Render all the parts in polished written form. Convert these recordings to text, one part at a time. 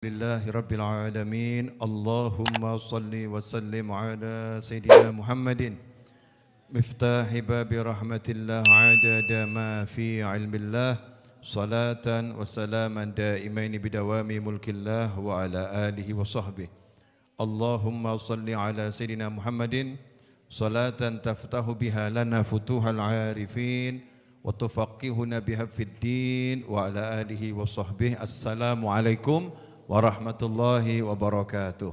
Lillahi Rabbil Alamin. Allahumma salli wa sallim ala Sayyidina Muhammadin miftahi babi rahmatillah adada ma fi ilmillah salatan wa salaman daimaini bidawami mulkillah wa ala alihi wa sahbihi. Allahumma salli ala Sayyidina Muhammadin salatan taftahu biha lana futuhal arifin wa tufaqihuna biha fid din wa ala alihi wa sahbihi. Assalamualaikum warahmatullahi wabarakatuh.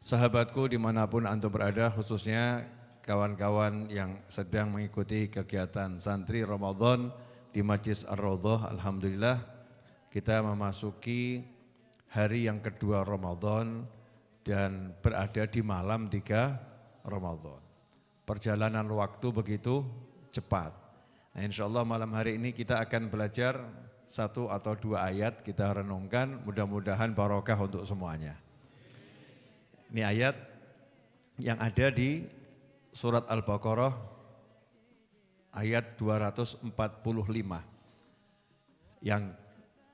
Sahabatku dimanapun antum berada, khususnya kawan-kawan yang sedang mengikuti kegiatan santri Ramadan di Majlis Ar-Raudhah. Alhamdulillah kita memasuki hari yang kedua Ramadan dan berada di malam 3 Ramadan. Perjalanan waktu begitu cepat. Nah, insya Allah malam hari ini kita akan belajar 1 atau 2 ayat, kita renungkan, mudah-mudahan barokah untuk semuanya. Ini ayat yang ada di surat Al-Baqarah ayat 245. Yang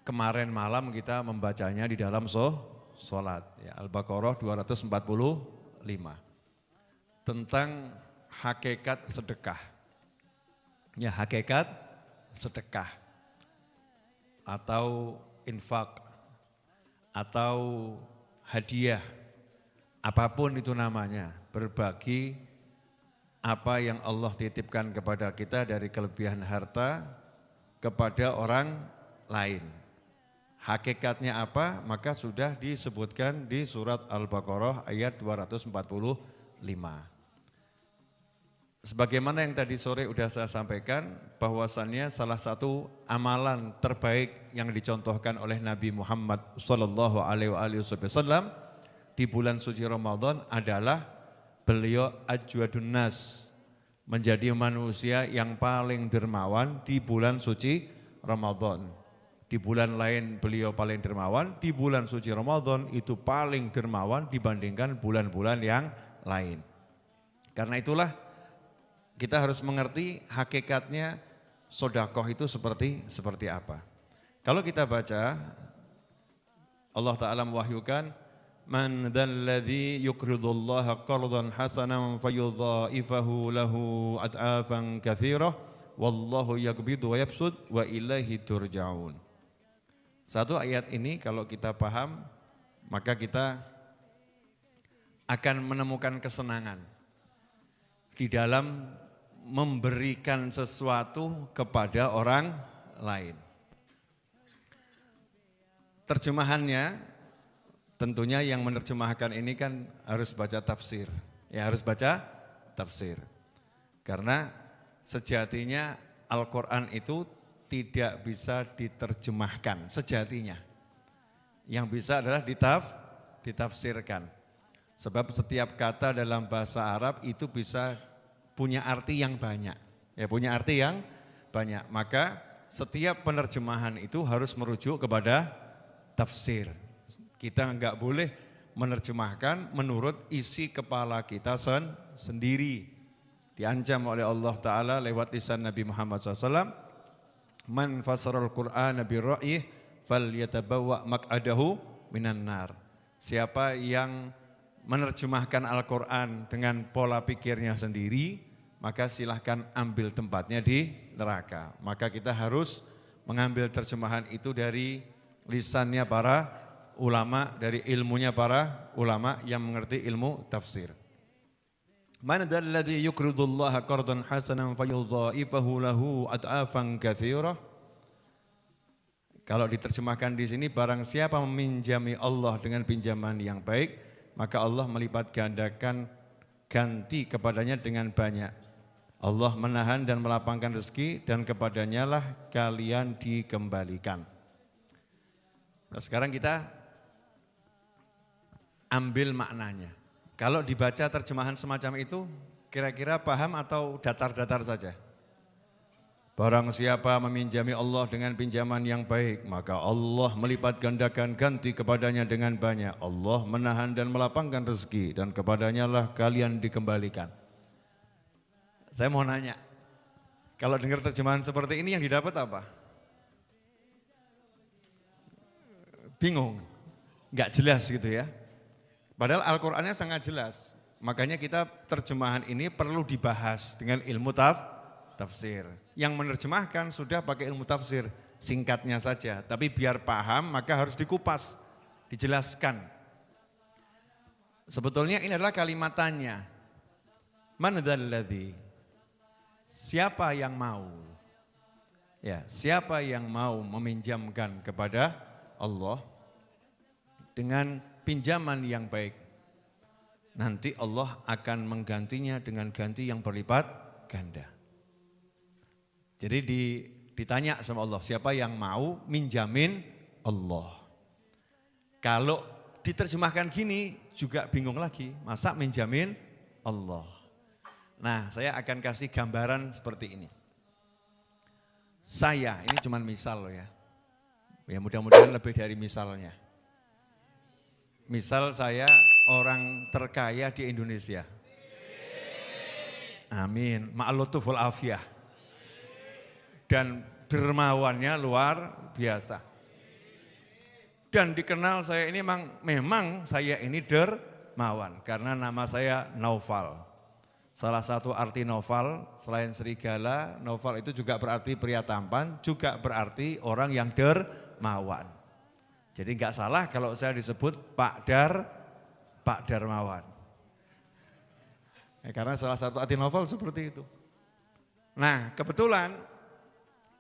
kemarin malam kita membacanya di dalam sholat. Ya, Al-Baqarah 245. Tentang hakikat sedekah. Ya, hakikat sedekah atau infak atau hadiah, apapun itu namanya, berbagi apa yang Allah titipkan kepada kita dari kelebihan harta kepada orang lain. Hakikatnya apa? Maka sudah disebutkan di surat Al-Baqarah ayat 245. Sebagaimana yang tadi sore sudah saya sampaikan, bahwasannya salah satu amalan terbaik yang dicontohkan oleh Nabi Muhammad SAW di bulan suci Ramadan adalah beliau ajwadun nas, menjadi manusia yang paling dermawan di bulan suci Ramadan. Di bulan lain beliau paling dermawan, di bulan suci Ramadan itu paling dermawan dibandingkan bulan-bulan yang lain. Karena itulah kita harus mengerti hakikatnya sedekah itu seperti apa. Kalau kita baca, Allah Ta'ala mewahyukan, Man dzalladzi yuqridullaha qardan hasanan fayudha'ifahu lahu ad'afan katsirah wallahu yaqbidu wa yabsud wa ilaihi turja'un. Satu ayat ini kalau kita paham, maka kita akan menemukan kesenangan di dalam memberikan sesuatu kepada orang lain. Terjemahannya, tentunya yang menerjemahkan ini kan harus baca tafsir. Ya, harus baca tafsir. Karena sejatinya Al-Quran itu tidak bisa diterjemahkan, sejatinya. Yang bisa adalah ditafsirkan. Sebab setiap kata dalam bahasa Arab itu bisa punya arti yang banyak. Ya, punya arti yang banyak. Maka setiap penerjemahan itu harus merujuk kepada tafsir. Kita enggak boleh menerjemahkan menurut isi kepala kita sendiri. Diancam oleh Allah Ta'ala lewat lisan Nabi Muhammad SAW. Man fasaral Qur'ana birra'ih falyatabawwa maq'adahu minan nar. Siapa yang menerjemahkan Al-Quran dengan pola pikirnya sendiri, maka silahkan ambil tempatnya di neraka. Maka kita harus mengambil terjemahan itu dari lisannya para ulama, dari ilmunya para ulama yang mengerti ilmu tafsir. Man dzalladzi yuqridullaha qardan hasanan fayudha'ifahu lahu ad'afan katsirah. Kalau diterjemahkan di sini, barang siapa meminjami Allah dengan pinjaman yang baik, maka Allah melipat gandakan ganti kepadanya dengan banyak. Allah menahan dan melapangkan rezeki dan kepadanya lah kalian dikembalikan. Nah, sekarang kita ambil maknanya. Kalau dibaca terjemahan semacam itu, kira-kira paham atau datar-datar saja? Barang siapa meminjami Allah dengan pinjaman yang baik, maka Allah melipat gandakan ganti kepadanya dengan banyak. Allah menahan dan melapangkan rezeki dan kepadanya lah kalian dikembalikan. Saya mau nanya, kalau dengar terjemahan seperti ini yang didapat apa? bingung, nggak jelas gitu ya. Padahal Al-Qur'annya sangat jelas. Makanya kita terjemahan ini perlu dibahas dengan ilmu tafsir. Yang menerjemahkan sudah pakai ilmu tafsir, singkatnya saja. Tapi biar paham maka harus dikupas, dijelaskan. Sebetulnya ini adalah kalimatannya. Man dzalladzi? Siapa yang mau? Ya, siapa yang mau meminjamkan kepada Allah dengan pinjaman yang baik? Nanti Allah akan menggantinya dengan ganti yang berlipat ganda. Jadi ditanya sama Allah, siapa yang mau minjamin Allah? Kalau diterjemahkan gini juga bingung lagi, masa minjamin Allah? Nah, saya akan kasih gambaran seperti ini. Saya, ini cuma misal loh ya. Ya mudah-mudahan lebih dari misalnya. Misal saya orang terkaya di Indonesia. Amin. Ma'alutuful afiyah. Dan dermawannya luar biasa. Dan dikenal saya ini memang saya ini dermawan. Karena nama saya Naufal. Salah satu arti Naufal selain serigala, Naufal itu juga berarti pria tampan, juga berarti orang yang dermawan. Jadi enggak salah kalau saya disebut Pak Darmawan. Ya, karena salah satu arti Naufal seperti itu. Nah, kebetulan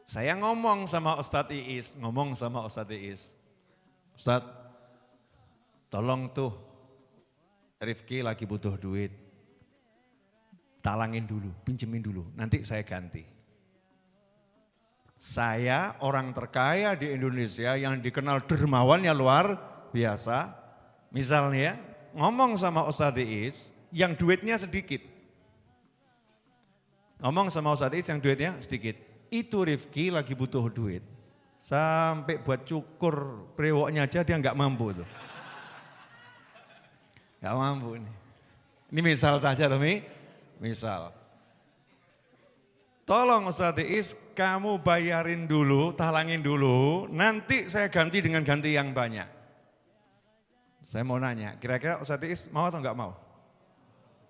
saya ngomong sama Ustadz Iis. Ustadz, tolong tuh Rifki lagi butuh duit. Talangin dulu, pinjemin dulu, nanti saya ganti. Saya orang terkaya di Indonesia yang dikenal dermawannya luar biasa. Misalnya ngomong sama Ustadz Iis yang duitnya sedikit. Ngomong sama Ustadz Iis yang duitnya sedikit. Itu Rifki lagi butuh duit. Sampai buat cukur brewoknya aja dia nggak mampu tuh. Nggak mampu nih. Ini misal saja loh Mi. Misal. Tolong Ustadz Iis, kamu bayarin dulu, talangin dulu, nanti saya ganti dengan ganti yang banyak. Saya mau nanya, kira-kira Ustadz Iis mau atau enggak mau?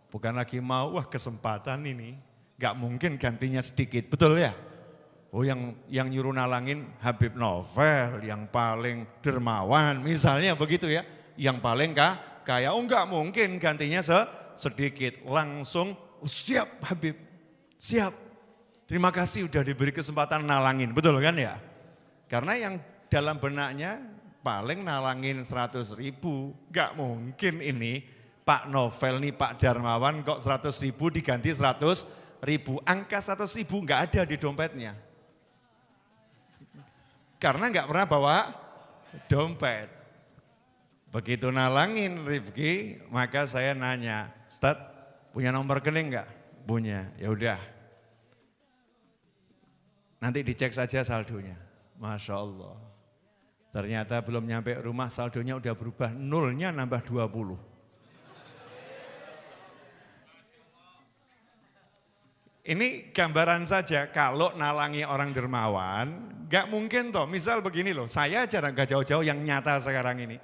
Bukan lagi mau, wah kesempatan ini, enggak mungkin gantinya sedikit, betul ya? Oh yang nyuruh nalangin Habib Novel, yang paling dermawan, misalnya begitu ya, yang paling kaya, oh enggak mungkin gantinya sedikit, langsung siap Habib, siap. Terima kasih udah diberi kesempatan nalangin, betul kan ya? Karena yang dalam benaknya paling nalangin 100.000, gak mungkin ini Pak Novel nih Pak Darmawan kok 100.000 diganti 100.000, angka 100.000 gak ada di dompetnya. Karena gak pernah bawa dompet. Begitu nalangin Rifki, maka saya nanya, Ustadz punya nomor rekening gak? Punya, ya udah. Nanti dicek saja saldonya. Masya Allah. Ternyata belum nyampe rumah saldonya udah berubah. Nolnya nambah 20. Ini gambaran saja kalau nalangi orang dermawan. Gak mungkin toh. Misal begini loh. Saya aja gak jauh-jauh yang nyata sekarang ini.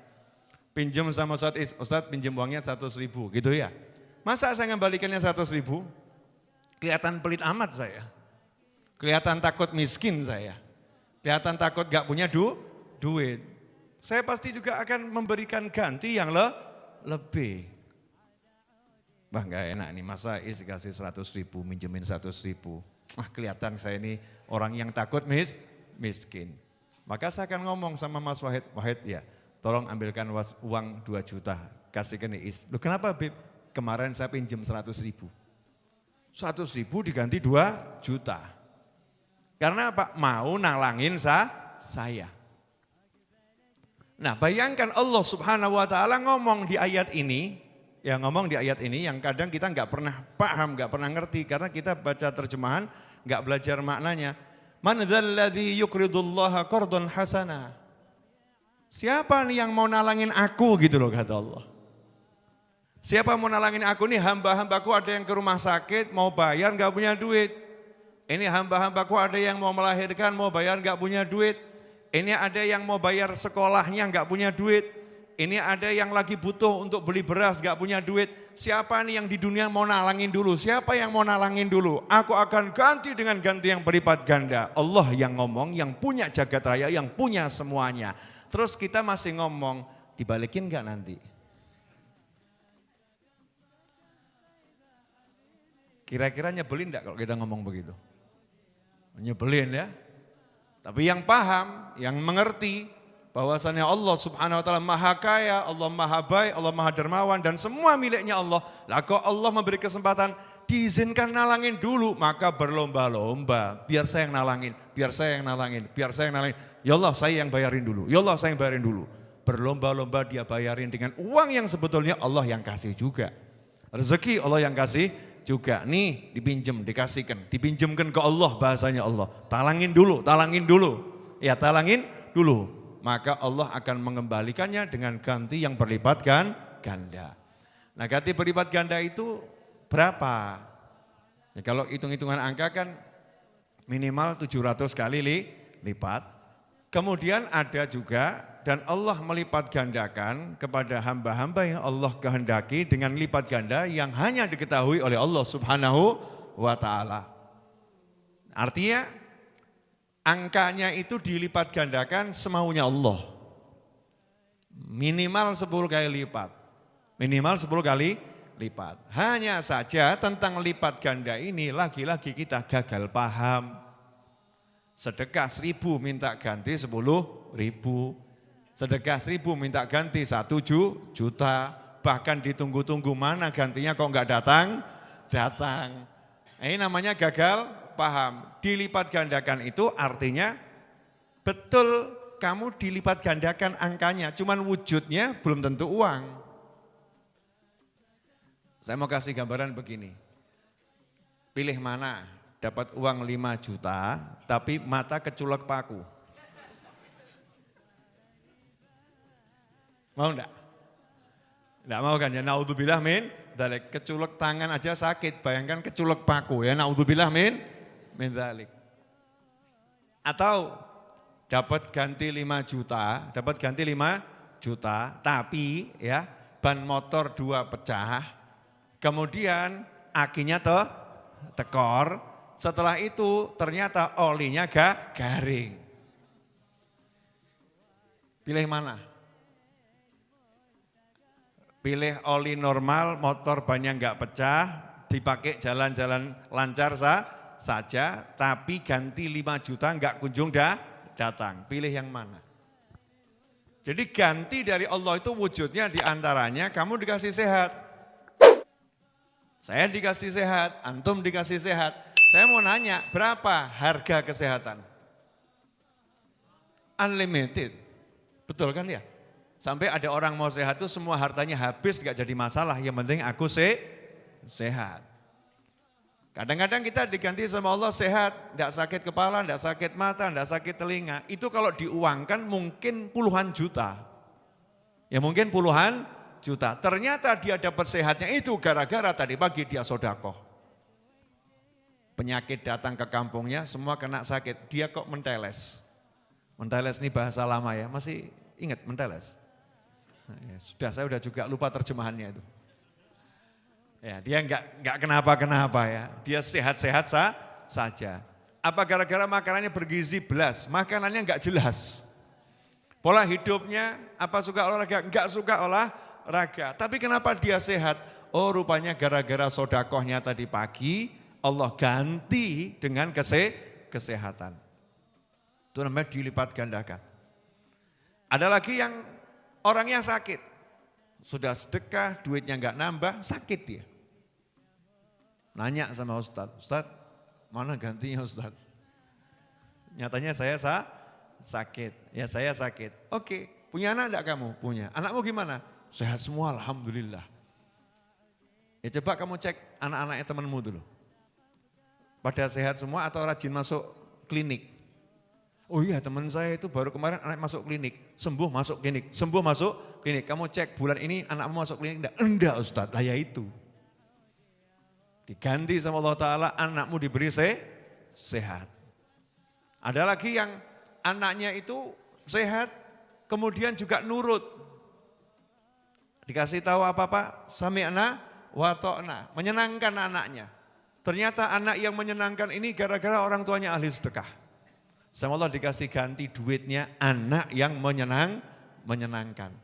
Pinjam sama Ustadz pinjam uangnya 100.000 gitu ya. Masa saya ngembalikannya 100.000? Kelihatan pelit amat saya. Kelihatan takut miskin saya. Kelihatan takut gak punya duit. Saya pasti juga akan memberikan ganti yang lebih. Wah gak enak nih, masa Is kasih 100.000, minjemin 100.000. Kelihatan saya ini orang yang takut miskin. Maka saya akan ngomong sama Mas Wahid ya, tolong ambilkan uang 2 juta, kasih ke Is. Loh kenapa Bib? Kemarin saya pinjam 100.000. 100.000 diganti 2 juta. Karena apa? Mau nalangin saya. Nah bayangkan Allah Subhanahu wa ta'ala ngomong di ayat ini, yang kadang kita nggak pernah paham, nggak pernah ngerti karena kita baca terjemahan nggak belajar maknanya. Man dzalladzi yuqridullaha qardan hasana. Siapa nih yang mau nalangin aku gitu loh kata Allah. Siapa mau nalangin aku nih, hamba-hambaku ada yang ke rumah sakit mau bayar nggak punya duit. Ini hamba-hambaku ada yang mau melahirkan, mau bayar gak punya duit. Ini ada yang mau bayar sekolahnya nggak punya duit. Ini ada yang lagi butuh untuk beli beras nggak punya duit. Siapa nih yang di dunia mau nalangin dulu? Siapa yang mau nalangin dulu? Aku akan ganti dengan ganti yang berlipat ganda. Allah yang ngomong, yang punya jagat raya, yang punya semuanya. Terus kita masih ngomong, dibalikin nggak nanti? Kira-kira nyebelin enggak kalau kita ngomong begitu? Nyebelin ya. Tapi yang paham, yang mengerti bahwasannya Allah Subhanahu wa taala Maha Kaya, Allah Maha Baik, Allah Maha Dermawan dan semua miliknya Allah. Lah kok Allah memberi kesempatan diizinkan nalangin dulu, maka berlomba-lomba. Biar saya yang nalangin, biar saya yang nalangin, biar saya yang nalangin. Ya Allah saya yang bayarin dulu, ya Allah saya yang bayarin dulu. Berlomba-lomba dia bayarin dengan uang yang sebetulnya Allah yang kasih juga. Rezeki Allah yang kasih juga. Nih dipinjem, dikasihkan, dipinjemkan ke Allah bahasanya Allah. Talangin dulu, talangin dulu. Ya talangin dulu. Maka Allah akan mengembalikannya dengan ganti yang berlipat ganda. Nah ganti berlipat ganda itu berapa? Ya, kalau hitung-hitungan angka kan minimal 700 kali lipat. Kemudian ada juga dan Allah melipat gandakan kepada hamba-hamba yang Allah kehendaki dengan lipat ganda yang hanya diketahui oleh Allah Subhanahu wa taala. Artinya angkanya itu dilipat gandakan semaunya Allah. Minimal 10 kali lipat. Minimal 10 kali lipat. Hanya saja tentang lipat ganda ini lagi-lagi kita gagal paham. Sedekah 1.000 minta ganti 10.000. Sedekah 1.000 minta ganti 1 juta. Bahkan ditunggu-tunggu mana gantinya kok enggak datang. Ini namanya gagal paham. Dilipat gandakan itu artinya betul kamu dilipat gandakan angkanya. Cuman wujudnya belum tentu uang. Saya mau kasih gambaran begini. Pilih mana? Dapat uang 5 juta tapi mata keculek paku. Mau enggak? Enggak mau kan ya, naudzubillah min dzalik. Keculek tangan aja sakit, bayangkan keculek paku ya, naudzubillah min dzalik. Atau dapat ganti 5 juta, tapi ya ban motor 2 pecah, kemudian akinya tekor, setelah itu ternyata olinya garing. Pilih mana? Pilih oli normal, motor bannya enggak pecah, dipakai jalan-jalan lancar saja, tapi ganti 5 juta enggak kunjung datang. Pilih yang mana? Jadi ganti dari Allah itu wujudnya diantaranya kamu dikasih sehat. Saya dikasih sehat, antum dikasih sehat. Saya mau nanya, berapa harga kesehatan? Unlimited. Betul kan ya? Sampai ada orang mau sehat itu semua hartanya habis, gak jadi masalah. Yang penting aku sehat. Kadang-kadang kita diganti sama Allah sehat, tidak sakit kepala, tidak sakit mata, tidak sakit telinga. Itu kalau diuangkan mungkin puluhan juta. Ya mungkin puluhan juta. Ternyata dia dapat sehatnya itu gara-gara tadi pagi dia sodakoh. Penyakit datang ke kampungnya, semua kena sakit. Dia kok menteles. Menteles ini bahasa lama ya, masih ingat menteles? Nah, ya, saya sudah juga lupa terjemahannya itu. Ya, dia enggak kenapa-kenapa ya, dia sehat-sehat saja. Apa gara-gara makanannya bergizi belas, makanannya enggak jelas. Pola hidupnya, apa suka olahraga, enggak suka olahraga. Tapi kenapa dia sehat? Oh rupanya gara-gara sodakohnya tadi pagi, Allah ganti dengan kesehatan. Itu namanya dilipat gandakan. Ada lagi yang orangnya sakit. Sudah sedekah, duitnya enggak nambah, sakit dia. Nanya sama Ustadz, mana gantinya Ustadz? Nyatanya saya sakit, ya saya sakit. Oke, punya anak enggak kamu? Punya. Anakmu gimana? Sehat semua, alhamdulillah. Ya coba kamu cek anak-anaknya temanmu dulu. Pada sehat semua atau rajin masuk klinik? Oh iya teman saya itu baru kemarin anak masuk klinik, sembuh masuk klinik, sembuh masuk klinik. Kamu cek bulan ini anakmu masuk klinik enggak? Enggak Ustadz, lah ya itu. Diganti sama Allah Ta'ala anakmu diberi sehat. Ada lagi yang anaknya itu sehat, kemudian juga nurut. Dikasih tahu apa-apa, sami'na wa ta'na, menyenangkan anaknya. Ternyata anak yang menyenangkan ini gara-gara orang tuanya ahli sedekah. Sama Allah dikasih ganti duitnya anak yang menyenangkan.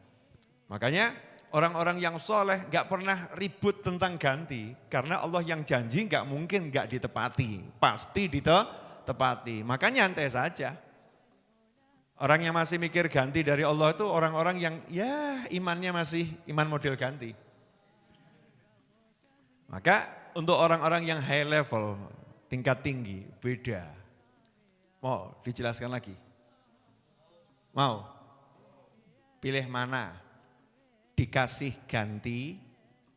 Makanya orang-orang yang soleh gak pernah ribut tentang ganti. Karena Allah yang janji gak mungkin gak ditepati. Pasti ditepati. Makanya nyantai saja. Orang yang masih mikir ganti dari Allah itu orang-orang yang ya imannya masih iman model ganti. Maka untuk orang-orang yang high level, tingkat tinggi, beda. Mau dijelaskan lagi? Mau? Pilih mana? Dikasih ganti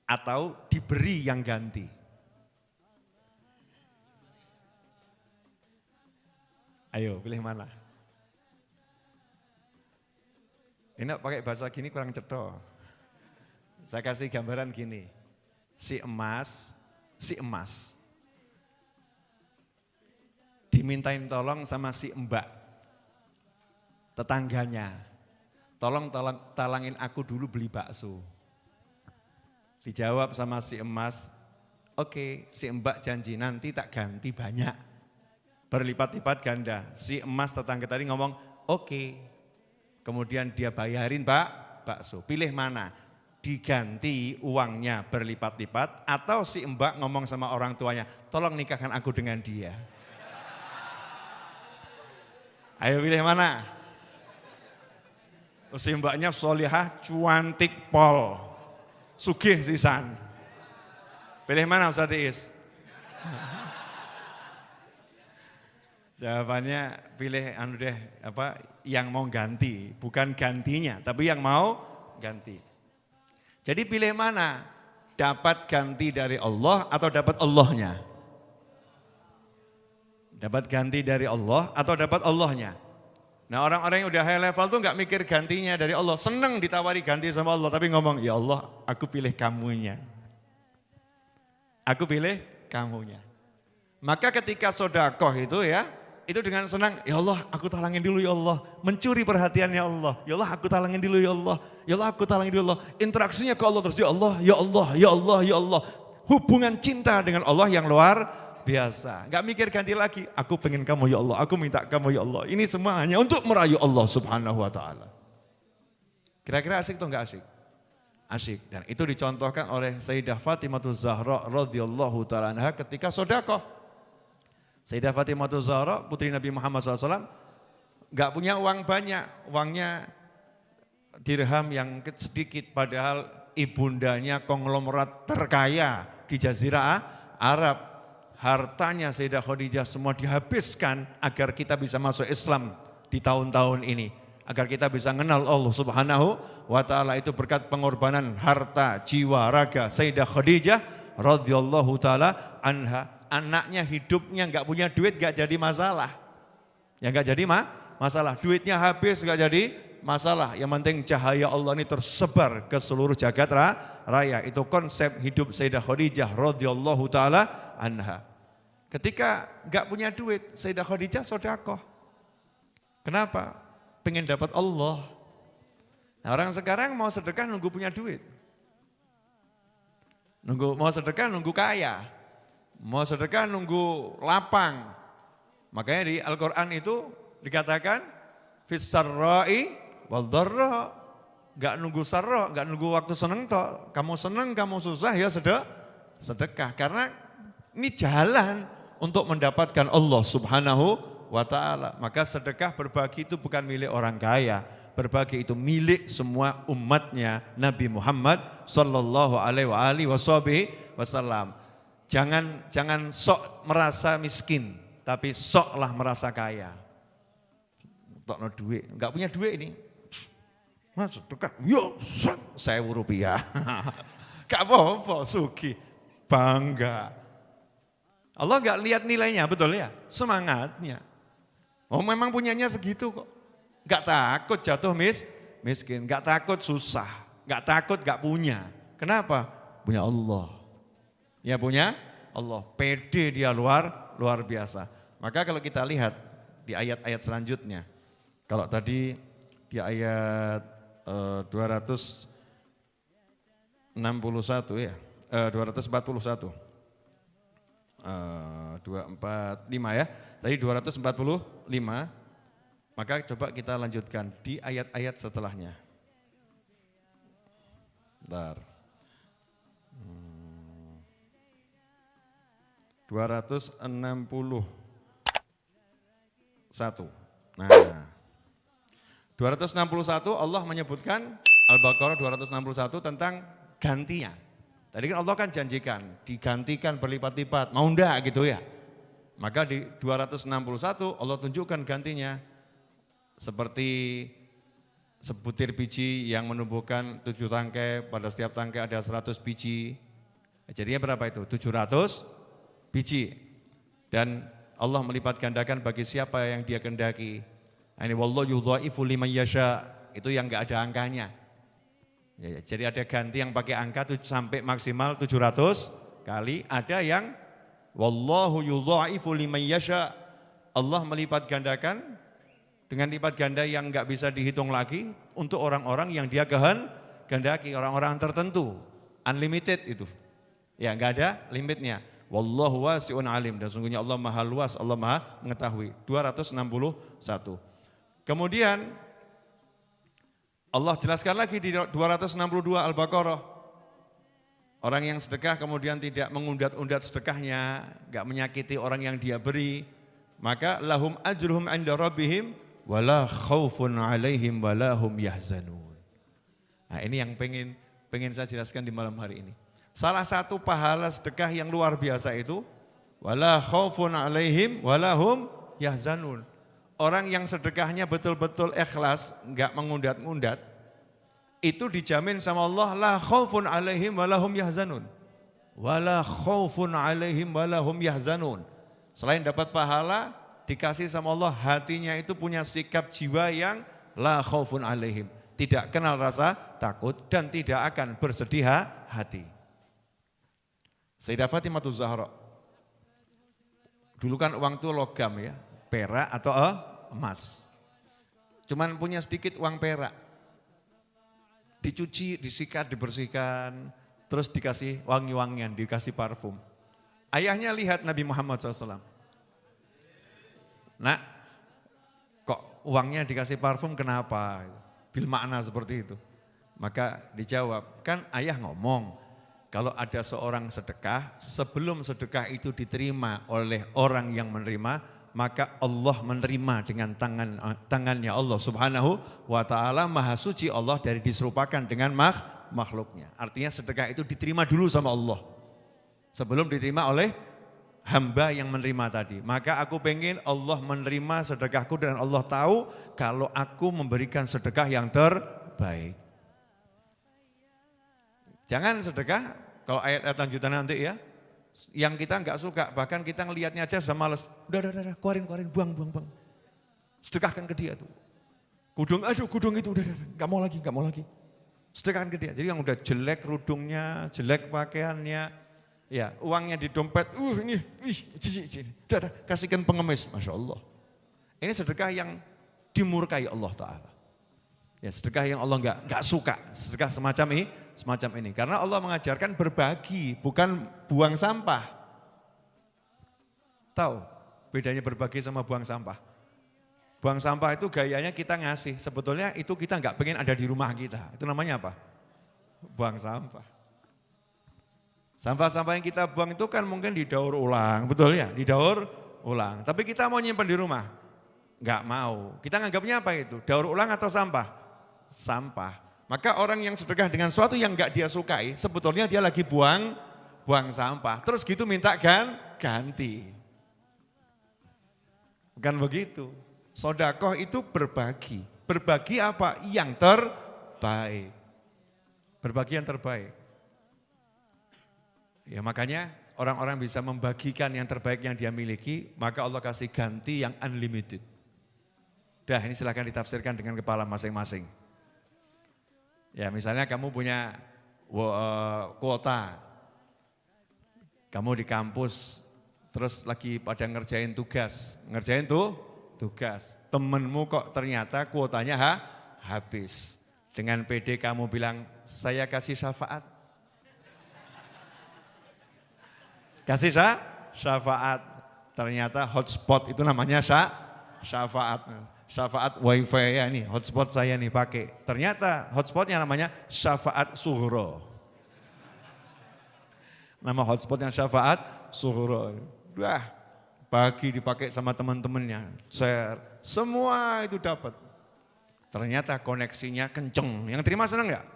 atau diberi yang ganti? Ayo pilih mana? Ini pakai bahasa gini kurang cetok. Saya kasih gambaran gini. Si emas dimintain tolong sama si mbak tetangganya. Tolong talangin aku dulu beli bakso. Dijawab sama si emas, oke, si mbak janji nanti tak ganti banyak. Berlipat-lipat ganda. Si emas tetangga tadi ngomong, oke. Kemudian dia bayarin bakso. Pilih mana? Diganti uangnya berlipat-lipat atau si mbak ngomong sama orang tuanya, tolong nikahkan aku dengan dia. Ayo pilih mana? Si mbaknya solihah, cuantik pol, sugih sisan. Pilih mana Ustaz Iis? Jawabannya pilih yang mau ganti, bukan gantinya, tapi yang mau ganti. Jadi pilih mana? Dapat ganti dari Allah atau dapat Allahnya? Dapat ganti dari Allah atau dapat Allahnya? Nah orang-orang yang udah high level tuh gak mikir gantinya dari Allah. Seneng ditawari ganti sama Allah, tapi ngomong, ya Allah aku pilih kamunya. Aku pilih kamunya. Maka ketika sodakoh itu itu dengan senang, ya Allah aku talangin dulu ya Allah. Mencuri perhatiannya Allah, ya Allah aku talangin dulu ya Allah. Ya Allah aku talangin dulu ya Allah. Interaksinya ke Allah terus, ya Allah, ya Allah, ya Allah, ya Allah. Hubungan cinta dengan Allah yang luar biasa. Gak mikir ganti lagi, aku pengen kamu ya Allah, aku minta kamu ya Allah. Ini semua hanya untuk merayu Allah subhanahu wa ta'ala. Kira-kira asik atau gak asik? Asik. Dan itu dicontohkan oleh Sayyidah Fatimah Zahra radhiyallahu ta'ala anha ketika sodakoh. Sayyidah Fatimah Zahra, putri Nabi Muhammad SAW, gak punya uang banyak, uangnya dirham yang sedikit, padahal ibundanya konglomerat terkaya di Jazirah Arab. Hartanya Sayyidah Khadijah semua dihabiskan agar kita bisa masuk Islam di tahun-tahun ini. Agar kita bisa mengenal Allah subhanahu wa ta'ala, itu berkat pengorbanan harta, jiwa, raga Sayyidah Khadijah radhiyallahu ta'ala anha. Anaknya hidupnya gak punya duit gak jadi masalah. Ya gak jadi masalah, duitnya habis gak jadi masalah. Yang penting cahaya Allah ini tersebar ke seluruh jagat raya. Itu konsep hidup Sayyidah Khadijah radhiyallahu ta'ala anha. Ketika gak punya duit, Sayyidah Khadijah sedekah. Kenapa? Pengen dapat Allah. Nah, orang sekarang mau sedekah nunggu punya duit. Mau sedekah nunggu kaya. Mau sedekah nunggu lapang. Makanya di Al-Quran itu dikatakan fis-sarra'i wal-dharra. Gak nunggu sarra, gak nunggu waktu seneng toh. Kamu seneng, kamu susah ya sedekah. Karena ini jalan untuk mendapatkan Allah subhanahu wa ta'ala. Maka sedekah berbagi itu bukan milik orang kaya. Berbagi itu milik semua umatnya Nabi Muhammad sallallahu alaihi wasallam. Jangan sok merasa miskin, tapi soklah merasa kaya. Tokno duit, enggak punya duit ini. Mas sedekah, yo 1.000 rupiah. Gak apa-apa, sugi, bangga. Allah enggak lihat nilainya, betul ya? Semangatnya. Oh memang punyanya segitu kok. Enggak takut jatuh miskin, enggak takut susah, enggak takut enggak punya. Kenapa? Punya Allah. Ya punya Allah, pede dia luar biasa. Maka kalau kita lihat di ayat-ayat selanjutnya, kalau tadi di ayat 261 ya, 241. 245 ya, tadi 245, maka coba kita lanjutkan di ayat-ayat setelahnya. Bentar. 261. Nah, 261 Allah menyebutkan Al-Baqarah 261 tentang gantinya. Tadi kan Allah kan janjikan digantikan berlipat-lipat, mau enggak gitu ya. Maka di 261 Allah tunjukkan gantinya seperti sebutir biji yang menumbuhkan 7 tangkai, pada setiap tangkai ada 100 biji. Jadinya berapa itu? 700 biji. Dan Allah melipat gandakan bagi siapa yang Dia kehendaki. Ini wallahu yudhaifu liman yasha, itu yang enggak ada angkanya. Ya, jadi ada ganti yang pakai angka sampai maksimal 700 kali, ada yang wallahu yudhaifu liman yasha. Allah melipat gandakan dengan lipat ganda yang enggak bisa dihitung lagi untuk orang-orang yang Dia kehendaki, orang-orang tertentu, unlimited itu. Ya, enggak ada limitnya. Wallahu wasi'un alim, dan sungguhnya Allah maha luas, Allah maha mengetahui. 261. Kemudian Allah jelaskan lagi di 262 Al-Baqarah. Orang yang sedekah kemudian tidak mengundat-undat sedekahnya, enggak menyakiti orang yang dia beri, maka lahum ajruhum 'inda rabbihim wala khaufun 'alaihim wala hum yahzanun. Nah, ini yang pengen saya jelaskan di malam hari ini. Salah satu pahala sedekah yang luar biasa itu wala khaufun 'alaihim wala hum yahzanun. Orang yang sedekahnya betul-betul ikhlas, enggak mengundat-undat, itu dijamin sama Allah la khaufun 'alaihim wala hum yahzanun. Wala khaufun 'alaihim wala hum yahzanun. Selain dapat pahala, dikasih sama Allah, hatinya itu punya sikap jiwa yang la khaufun 'alaihim, tidak kenal rasa takut dan tidak akan bersedih hati. Sayyidah Fatimah Zahra, dulu kan uang itu logam ya, perak atau emas. Cuman punya sedikit uang perak, dicuci, disikat, dibersihkan, terus dikasih wangi-wangian, dikasih parfum. Ayahnya lihat Nabi Muhammad SAW. Nak, kok uangnya dikasih parfum kenapa? Bil makna seperti itu. Maka dijawab, kan ayah ngomong, kalau ada seorang sedekah, sebelum sedekah itu diterima oleh orang yang menerima, maka Allah menerima dengan tangannya Allah Subhanahu wa ta'ala, maha suci Allah dari diserupakan dengan makhluknya. Artinya sedekah itu diterima dulu sama Allah, sebelum diterima oleh hamba yang menerima tadi. Maka aku pengen Allah menerima sedekahku dan Allah tahu kalau aku memberikan sedekah yang terbaik. Jangan sedekah, kalau ayat-ayat lanjutan nanti ya, yang kita enggak suka, bahkan kita ngelihatnya aja sudah males. Udah, keluarin, buang. Sedekahkan ke dia tuh. Kudung itu, udah, enggak mau lagi. Sedekahkan ke dia. Jadi yang udah jelek rudungnya, jelek pakaiannya, ya uangnya di dompet, udah, kasihkan pengemis, Masya Allah. Ini sedekah yang dimurkai Allah Ta'ala. Ya, sedekah yang Allah enggak suka, sedekah semacam ini. Karena Allah mengajarkan berbagi, bukan buang sampah. Tahu bedanya berbagi sama buang sampah? Buang sampah itu gayanya kita ngasih, sebetulnya itu kita enggak pengen ada di rumah kita. Itu namanya apa? Buang sampah. Sampah-sampah yang kita buang itu kan mungkin didaur ulang, betul ya? Didaur ulang. Tapi kita mau nyimpan di rumah? Enggak mau. Kita nganggapnya apa itu? Daur ulang atau sampah? Sampah. Maka orang yang sedekah dengan sesuatu yang enggak dia sukai, sebetulnya dia lagi buang sampah. Terus gitu minta ganti. Bukan begitu. Sedekah itu berbagi. Berbagi apa? Yang terbaik. Berbagi yang terbaik. Ya makanya orang-orang bisa membagikan yang terbaik yang dia miliki, maka Allah kasih ganti yang unlimited. Dah, ini silahkan ditafsirkan dengan kepala masing-masing. Ya misalnya kamu punya kuota, kamu di kampus, terus lagi pada ngerjain tugas, temenmu kok ternyata kuotanya habis. Dengan pede kamu bilang, saya kasih syafaat. Kasih syafaat. Ternyata hotspot itu namanya syafaat. Syafaat wifi ya nih, hotspot saya nih pakai. Ternyata hotspotnya namanya syafaat sughra. Nama hotspotnya syafaat sughra. Wah, pagi dipakai sama teman-temannya, share, semua itu dapat. Ternyata koneksinya kenceng. Yang terima senang nggak?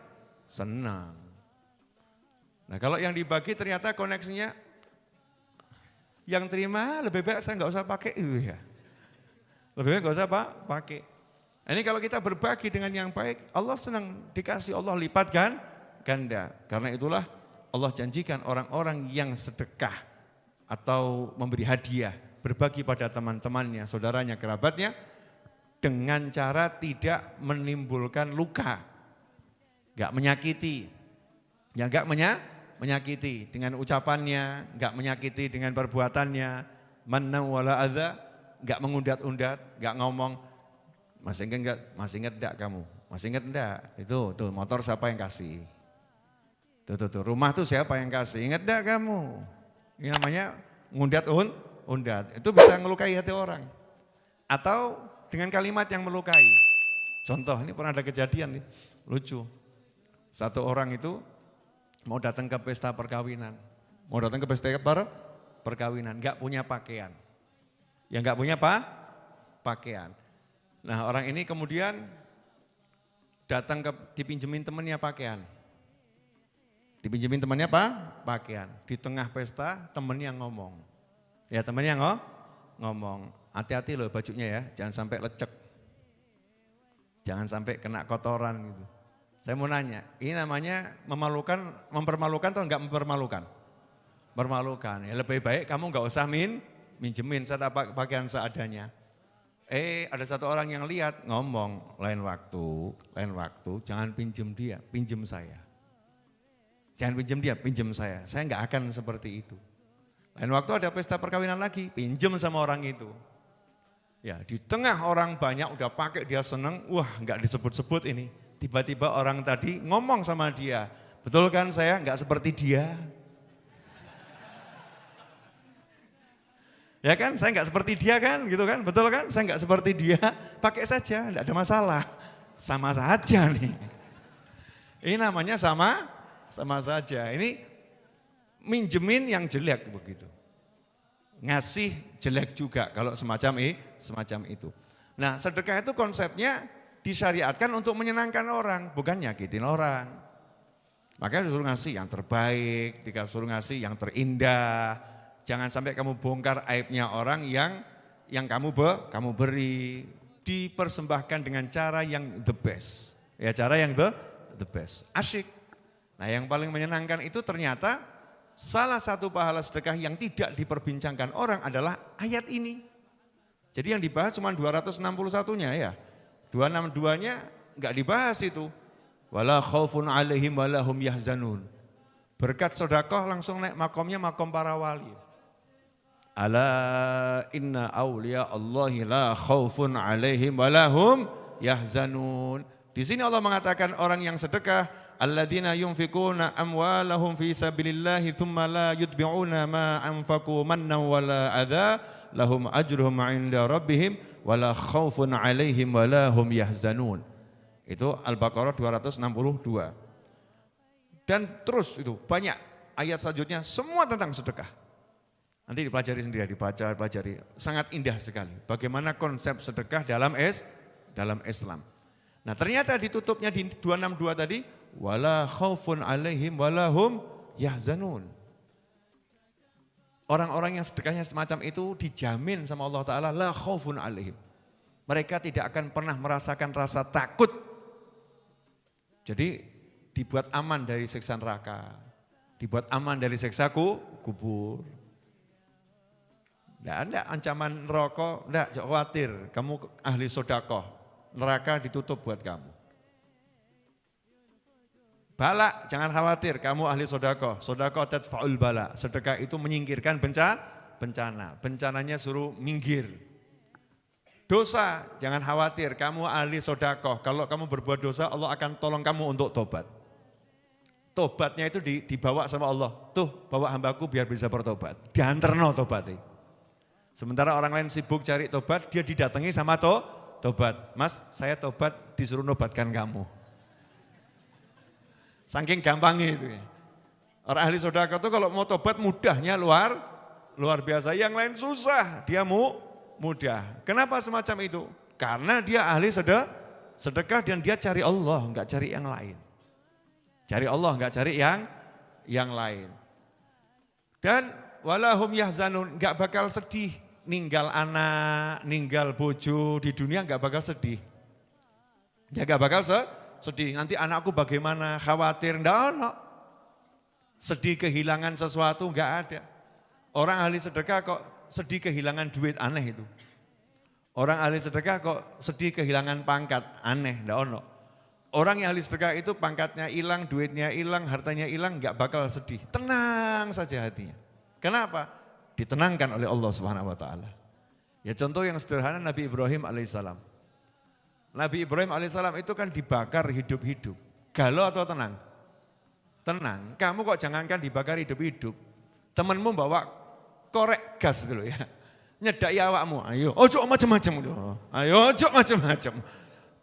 Senang. Nah kalau yang dibagi ternyata koneksinya, yang terima lebih baik saya nggak usah pakai itu ya. Lebih baik nggak usah pakai. Ini kalau kita berbagi dengan yang baik, Allah senang, dikasih Allah lipat kan ganda. Karena itulah Allah janjikan orang-orang yang sedekah atau memberi hadiah, berbagi pada teman-temannya, saudaranya, kerabatnya, dengan cara tidak menimbulkan luka, gak menyakiti, ya gak menyakiti dengan ucapannya, gak menyakiti dengan perbuatannya, manna wala adza, gak mengundat-undat, gak ngomong, masih ingat enggak kamu, masih ingat enggak, itu tuh motor siapa yang kasih, tuh rumah tuh siapa yang kasih, ingat enggak kamu, ini namanya ngundat-undat, itu bisa ngelukai hati orang, atau dengan kalimat yang melukai. Contoh, ini pernah ada kejadian nih, lucu. Satu orang itu mau datang ke pesta perkawinan. Enggak punya pakaian. Ya enggak punya pakaian. Nah orang ini kemudian datang dipinjemin temannya pakaian. Dipinjemin temannya pakaian. Di tengah pesta temannya ngomong. Ya temannya ngomong. Hati-hati loh bajunya ya, jangan sampai lecek. Jangan sampai kena kotoran gitu. Saya mau nanya, ini namanya mempermalukan atau enggak mempermalukan? Mempermalukan. Ya lebih baik kamu enggak usah minjemin, saya pakaian seadanya. Ada satu orang yang lihat ngomong, lain waktu, jangan pinjem dia, pinjem saya. Jangan pinjem dia, pinjem saya. Saya enggak akan seperti itu. Lain waktu ada pesta perkawinan lagi, pinjem sama orang itu. Ya di tengah orang banyak udah pakai dia seneng, wah nggak disebut-sebut ini. Tiba-tiba orang tadi ngomong sama dia, betul kan saya nggak seperti dia? Ya kan, saya nggak seperti dia kan, gitu kan, betul kan? Saya nggak seperti dia, pakai saja, nggak ada masalah. Sama saja nih. Ini namanya sama saja. Ini minjemin yang jelek begitu. Ngasih jelek juga kalau semacam itu. Nah sedekah itu konsepnya disyariatkan untuk menyenangkan orang, bukan nyakitin orang. Makanya disuruh ngasih yang terbaik, disuruh ngasih yang terindah. Jangan sampai kamu bongkar aibnya orang yang kamu beri. Dipersembahkan dengan cara yang the best. Ya cara yang the best, asyik. Nah yang paling menyenangkan itu ternyata salah satu pahala sedekah yang tidak diperbincangkan orang adalah ayat ini. Jadi yang dibahas cuma 261-nya ya. 262-nya enggak dibahas itu. Wala khaufun alaihim wala hum yahzanun. Berkat sedekah langsung naik makomnya makom para wali. Ala inna awliya Allahi la khaufun alaihim wala hum yahzanun. Di sini Allah mengatakan orang yang sedekah alladzina yunfikuna amwalahum fi sabilillahi thumma la yutbi'una ma anfaqu mannan wala adza lahum ajruhum 'inda rabbihim wala khaufun 'alaihim wala hum yahzanun. Itu Al-Baqarah 262. Dan terus itu banyak ayat selanjutnya semua tentang sedekah. Nanti dipelajari sendiri, dipelajari. Sangat indah sekali bagaimana konsep sedekah dalam Islam. Nah, ternyata ditutupnya di 262 tadi wala khaufun alaihim wala hum yahzanun. Orang-orang yang sedekahnya semacam itu dijamin sama Allah Ta'ala la khaufun alaihim. Mereka tidak akan pernah merasakan rasa takut. Jadi dibuat aman dari siksa neraka, dibuat aman dari siksa kubur. Tidak ada ancaman neraka, tidak khawatir, kamu ahli sedekah, neraka ditutup buat kamu. Bala, jangan khawatir, kamu ahli sedekah, sedekah tadfa'ul bala, sedekah itu menyingkirkan bencana, bencananya suruh minggir. Dosa, jangan khawatir, kamu ahli sodakoh. Kalau kamu berbuat dosa, Allah akan tolong kamu untuk tobat. Tobatnya itu dibawa sama Allah. Tuh, bawa hambaku biar bisa bertobat. Dianterno tobatnya. Sementara orang lain sibuk cari tobat, dia didatangi sama tobat. Mas, saya tobat disuruh nobatkan kamu. Saking gampangnya itu ya. Orang ahli sedekah itu kalau mau tobat mudahnya luar biasa. Yang lain susah, dia mudah. Kenapa semacam itu? Karena dia ahli sedekah dan dia cari Allah, enggak cari yang lain. Cari Allah, enggak cari yang lain. Dan walahum yahzanun, enggak bakal sedih. Ninggal anak, ninggal bojo di dunia enggak bakal sedih. Ya enggak bakal sedih. Nanti anakku bagaimana, khawatir, enggak ada. Sedih kehilangan sesuatu enggak ada. Orang ahli sedekah kok sedih kehilangan duit, aneh itu. Orang ahli sedekah kok sedih kehilangan pangkat, aneh, enggak ono. Orang yang ahli sedekah itu pangkatnya hilang, duitnya hilang, hartanya hilang, enggak bakal sedih. Tenang saja hatinya. Kenapa? Ditenangkan oleh Allah Subhanahu wa taala. Ya contoh yang sederhana Nabi Ibrahim alaihissalam. Nabi Ibrahim alaihissalam itu kan dibakar hidup-hidup. Galau atau tenang? Tenang. Kamu kok jangankan dibakar hidup-hidup. Temanmu bawa korek gas dulu ya. Nyedaki awakmu. Ayo, ojo macam-macam. Ayo, ojo macam-macam.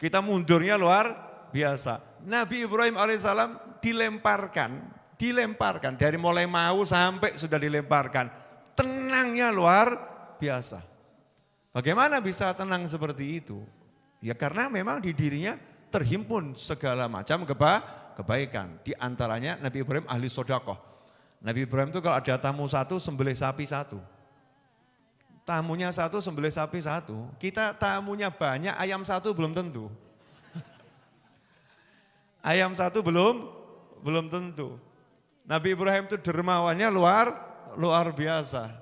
Kita mundurnya luar biasa. Nabi Ibrahim alaihissalam dilemparkan dari mulai mau sampai sudah dilemparkan. Tenangnya luar biasa. Bagaimana bisa tenang seperti itu? Ya karena memang di dirinya terhimpun segala macam kebaikan. Di antaranya Nabi Ibrahim ahli sodakoh. Nabi Ibrahim itu kalau ada tamu satu, sembelih sapi satu. Tamunya satu, sembelih sapi satu. Kita tamunya banyak, ayam satu belum tentu. Ayam satu belum tentu. Nabi Ibrahim itu dermawannya luar biasa.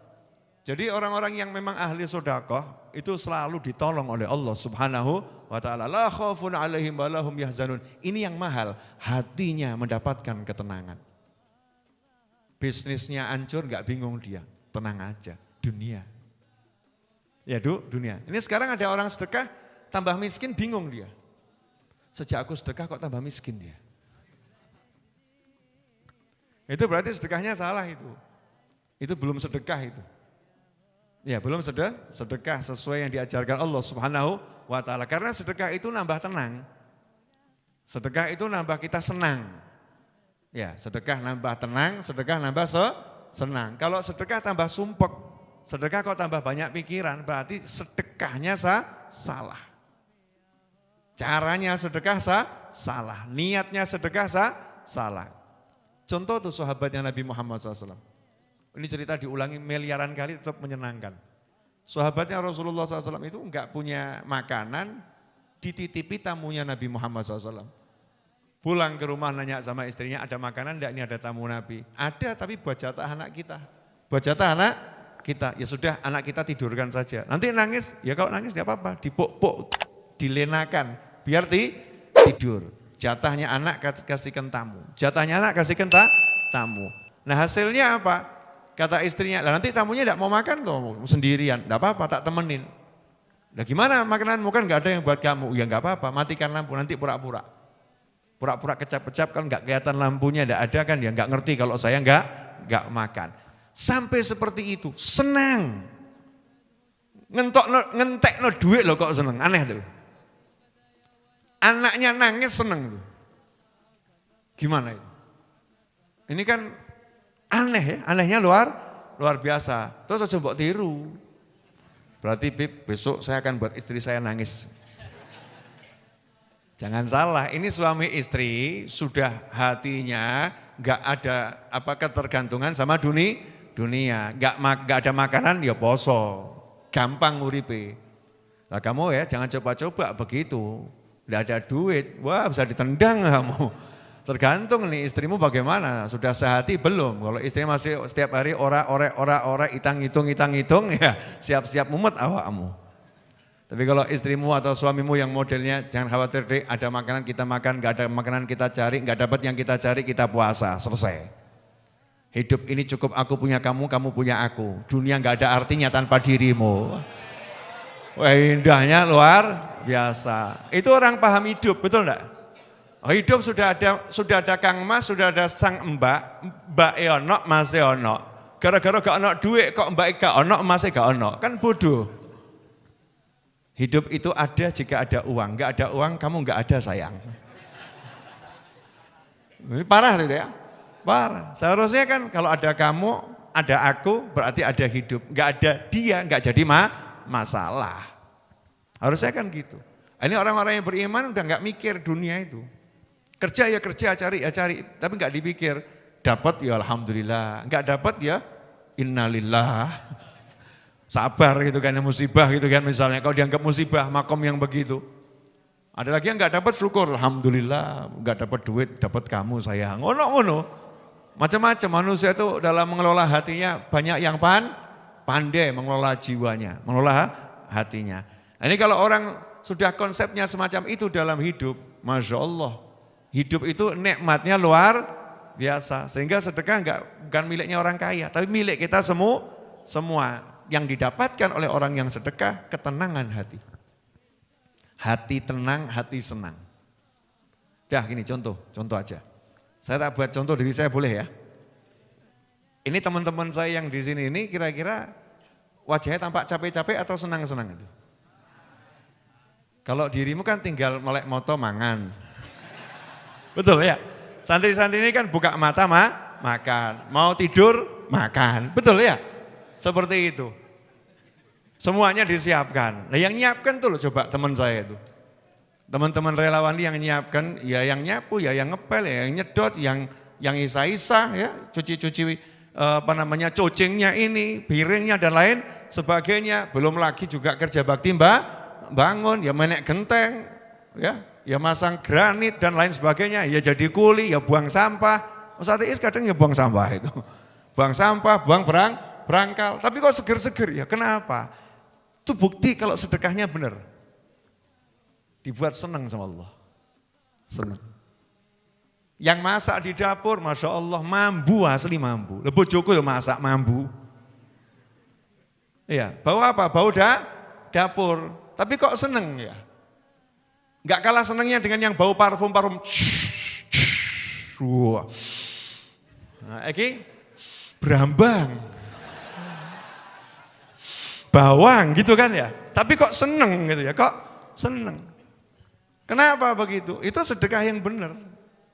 Jadi orang-orang yang memang ahli sodakoh itu selalu ditolong oleh Allah Subhanahu wa ta'ala. La khaufun alaihim wa lahum yahzanun. Ini yang mahal, hatinya mendapatkan ketenangan. Bisnisnya hancur gak bingung dia, tenang aja, dunia. Ya dunia. Ini sekarang ada orang sedekah tambah miskin bingung dia. Sejak aku sedekah kok tambah miskin dia. Itu berarti sedekahnya salah itu. Itu belum sedekah itu. Ya belum sedekah sesuai yang diajarkan Allah Subhanahu wa ta'ala. Karena sedekah itu nambah tenang. Sedekah itu nambah kita senang. Ya sedekah nambah tenang, sedekah nambah senang. Kalau sedekah tambah sumpek, sedekah kok tambah banyak pikiran, berarti sedekahnya salah. Caranya sedekah salah, niatnya sedekah salah. Contoh tuh sahabatnya Nabi Muhammad SAW. Ini cerita diulangi miliaran kali tetap menyenangkan. Sahabatnya Rasulullah SAW itu enggak punya makanan, dititipi tamunya Nabi Muhammad SAW. Pulang ke rumah nanya sama istrinya, ada makanan enggak, ini ada tamu Nabi. Ada tapi buat jatah anak kita. Buat jatah anak kita, ya sudah anak kita tidurkan saja. Nanti nangis, ya kalau nangis enggak apa-apa, dipuk-puk, dilenakan, biar tidur. Jatahnya anak kasihkan tamu, jatahnya anak kasihkan tamu. Nah hasilnya apa? Kata istrinya, lah nanti tamunya enggak mau makan tuh sendirian, enggak apa-apa tak temenin. Nah gimana makananmu kan enggak ada yang buat kamu, ya enggak apa-apa matikan lampu nanti pura-pura. Pura-pura kecap-kecap kan enggak kelihatan lampunya enggak ada kan, ya enggak ngerti kalau saya enggak makan. Sampai seperti itu, senang. Ngentekno duit loh kok seneng, aneh tuh. Anaknya nangis seneng tuh. Gimana itu? Ini kan aneh ya, anehnya luar biasa. Terus aja mbok tiru. Berarti Bib, besok saya akan buat istri saya nangis. Jangan salah, ini suami istri sudah hatinya enggak ada ketergantungan sama dunia. Enggak ada makanan ya poso. Gampang uripe. Nah kamu ya jangan coba-coba begitu. Enggak ada duit, wah bisa ditendang kamu. Tergantung nih istrimu bagaimana, sudah sehati belum? Kalau istri masih setiap hari ora, hitung-hitung ya siap-siap mumet awakmu. Tapi kalau istrimu atau suamimu yang modelnya jangan khawatir deh, ada makanan kita makan, gak ada makanan kita cari, gak dapat yang kita cari kita puasa, selesai. Hidup ini cukup aku punya kamu, kamu punya aku. Dunia gak ada artinya tanpa dirimu. Wah, indahnya luar biasa. Itu orang paham hidup, betul enggak? Oh, hidup sudah ada Kang Mas, sudah ada sang mbak ono, mas ono. Gara-gara gak ono duit kok mbak gak ono, mas gak ono. Kan bodoh. Hidup itu ada jika ada uang, gak ada uang kamu gak ada sayang. Ini parah itu ya, parah. Seharusnya kan kalau ada kamu, ada aku, berarti ada hidup. Gak ada dia, gak jadi masalah. Harusnya kan gitu. Ini orang-orang yang beriman udah gak mikir dunia itu. Kerja ya kerja, cari ya cari, tapi gak dipikir. Dapat ya alhamdulillah, gak dapat ya innalillah. Sabar gitu kan, musibah gitu kan misalnya. Kalau dianggap musibah, makom yang begitu. Ada lagi yang gak dapat syukur, alhamdulillah. Gak dapat duit, dapat kamu sayang. Ngono. Macam-macam manusia itu dalam mengelola hatinya banyak yang pandai mengelola jiwanya, mengelola hatinya. Nah, ini kalau orang sudah konsepnya semacam itu dalam hidup, Masya Allah. Hidup itu nikmatnya luar biasa. Sehingga sedekah bukan miliknya orang kaya, tapi milik kita semua. Yang didapatkan oleh orang yang sedekah, ketenangan hati. Hati tenang, hati senang. Dah gini contoh aja. Saya tak buat contoh diri saya boleh ya. Ini teman-teman saya yang di sini ini kira-kira wajahnya tampak capek-capek atau senang-senang itu? Kalau dirimu kan tinggal melek moto mangan. Betul ya? Santri-santri ini kan buka mata makan, mau tidur makan. Betul ya? Seperti itu. Semuanya disiapkan. Nah yang nyiapkan tuh loh coba teman saya itu. Teman-teman relawan yang nyiapkan, ya yang nyapu, ya yang ngepel, ya yang nyedot, yang isa-isa, ya cuci-cuci cocingnya ini, piringnya dan lain sebagainya. Belum lagi juga kerja bakti bangun, ya menek genteng, ya masang granit dan lain sebagainya. Ya jadi kuli, ya buang sampah. Ustaz Iis kadang ya buang sampah itu. Buang sampah, buang berangkal. Tapi kok seger-seger ya, kenapa? Itu bukti kalau sedekahnya benar. Dibuat senang sama Allah. Senang. Yang masak di dapur, Masya Allah, mambu, asli mambu. Lebu Joko ya masak mambu. Iya, bau apa? Bau dapur. Tapi kok senang ya? Enggak kalah senangnya dengan yang bau parfum. Wah. Nah, ini berambang. Bawang gitu kan ya. Tapi kok senang gitu ya, kok senang. Kenapa begitu? Itu sedekah yang benar.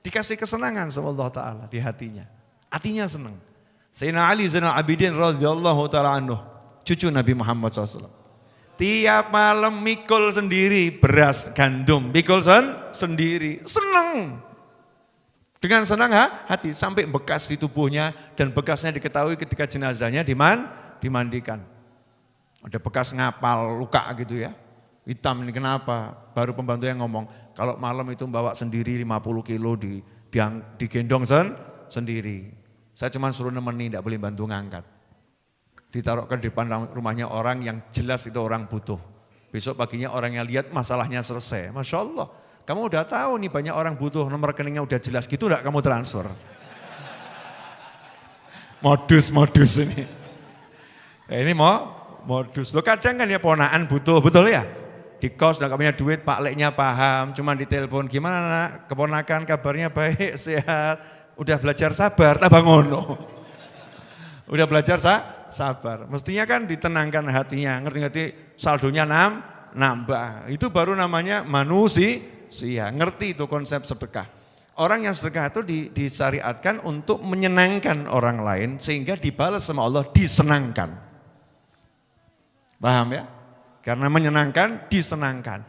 Dikasih kesenangan sama Allah Ta'ala di hatinya. Hatinya senang. Sayyidina Ali Zainal Abidin radhiyallahu ta'ala anhu, cucu Nabi Muhammad SAW. Tiap malam mikul sendiri beras gandum, mikul sendiri, senang. Dengan senang hati, sampai bekas di tubuhnya dan bekasnya diketahui ketika jenazahnya dimandikan. Ada bekas ngapal, luka gitu ya. Hitam ini kenapa? Baru pembantu yang ngomong, kalau malam itu bawa sendiri 50 kilo digendong sendiri. Saya cuma suruh nemeni, tidak boleh bantu ngangkat. Ditaruhkan di depan rumahnya orang yang jelas itu orang butuh. Besok paginya orang yang lihat masalahnya selesai. Masya Allah, kamu udah tahu nih banyak orang butuh, nomor rekeningnya udah jelas gitu enggak kamu transfer. Modus ini. Ini modus. Lo kadang kan ya ponaan butuh, betul ya? Di kos enggak punya duit, Pak Leknya paham, cuma ditelepon, gimana nak, keponakan kabarnya baik, sehat, udah belajar sabar, tambah ngono. Udah belajar sabar, mestinya kan ditenangkan hatinya, ngerti-ngerti saldonya nambah, itu baru namanya manusia, ngerti itu konsep sedekah. Orang yang sedekah itu disyariatkan untuk menyenangkan orang lain, sehingga dibalas sama Allah disenangkan. Paham ya? Karena menyenangkan, disenangkan.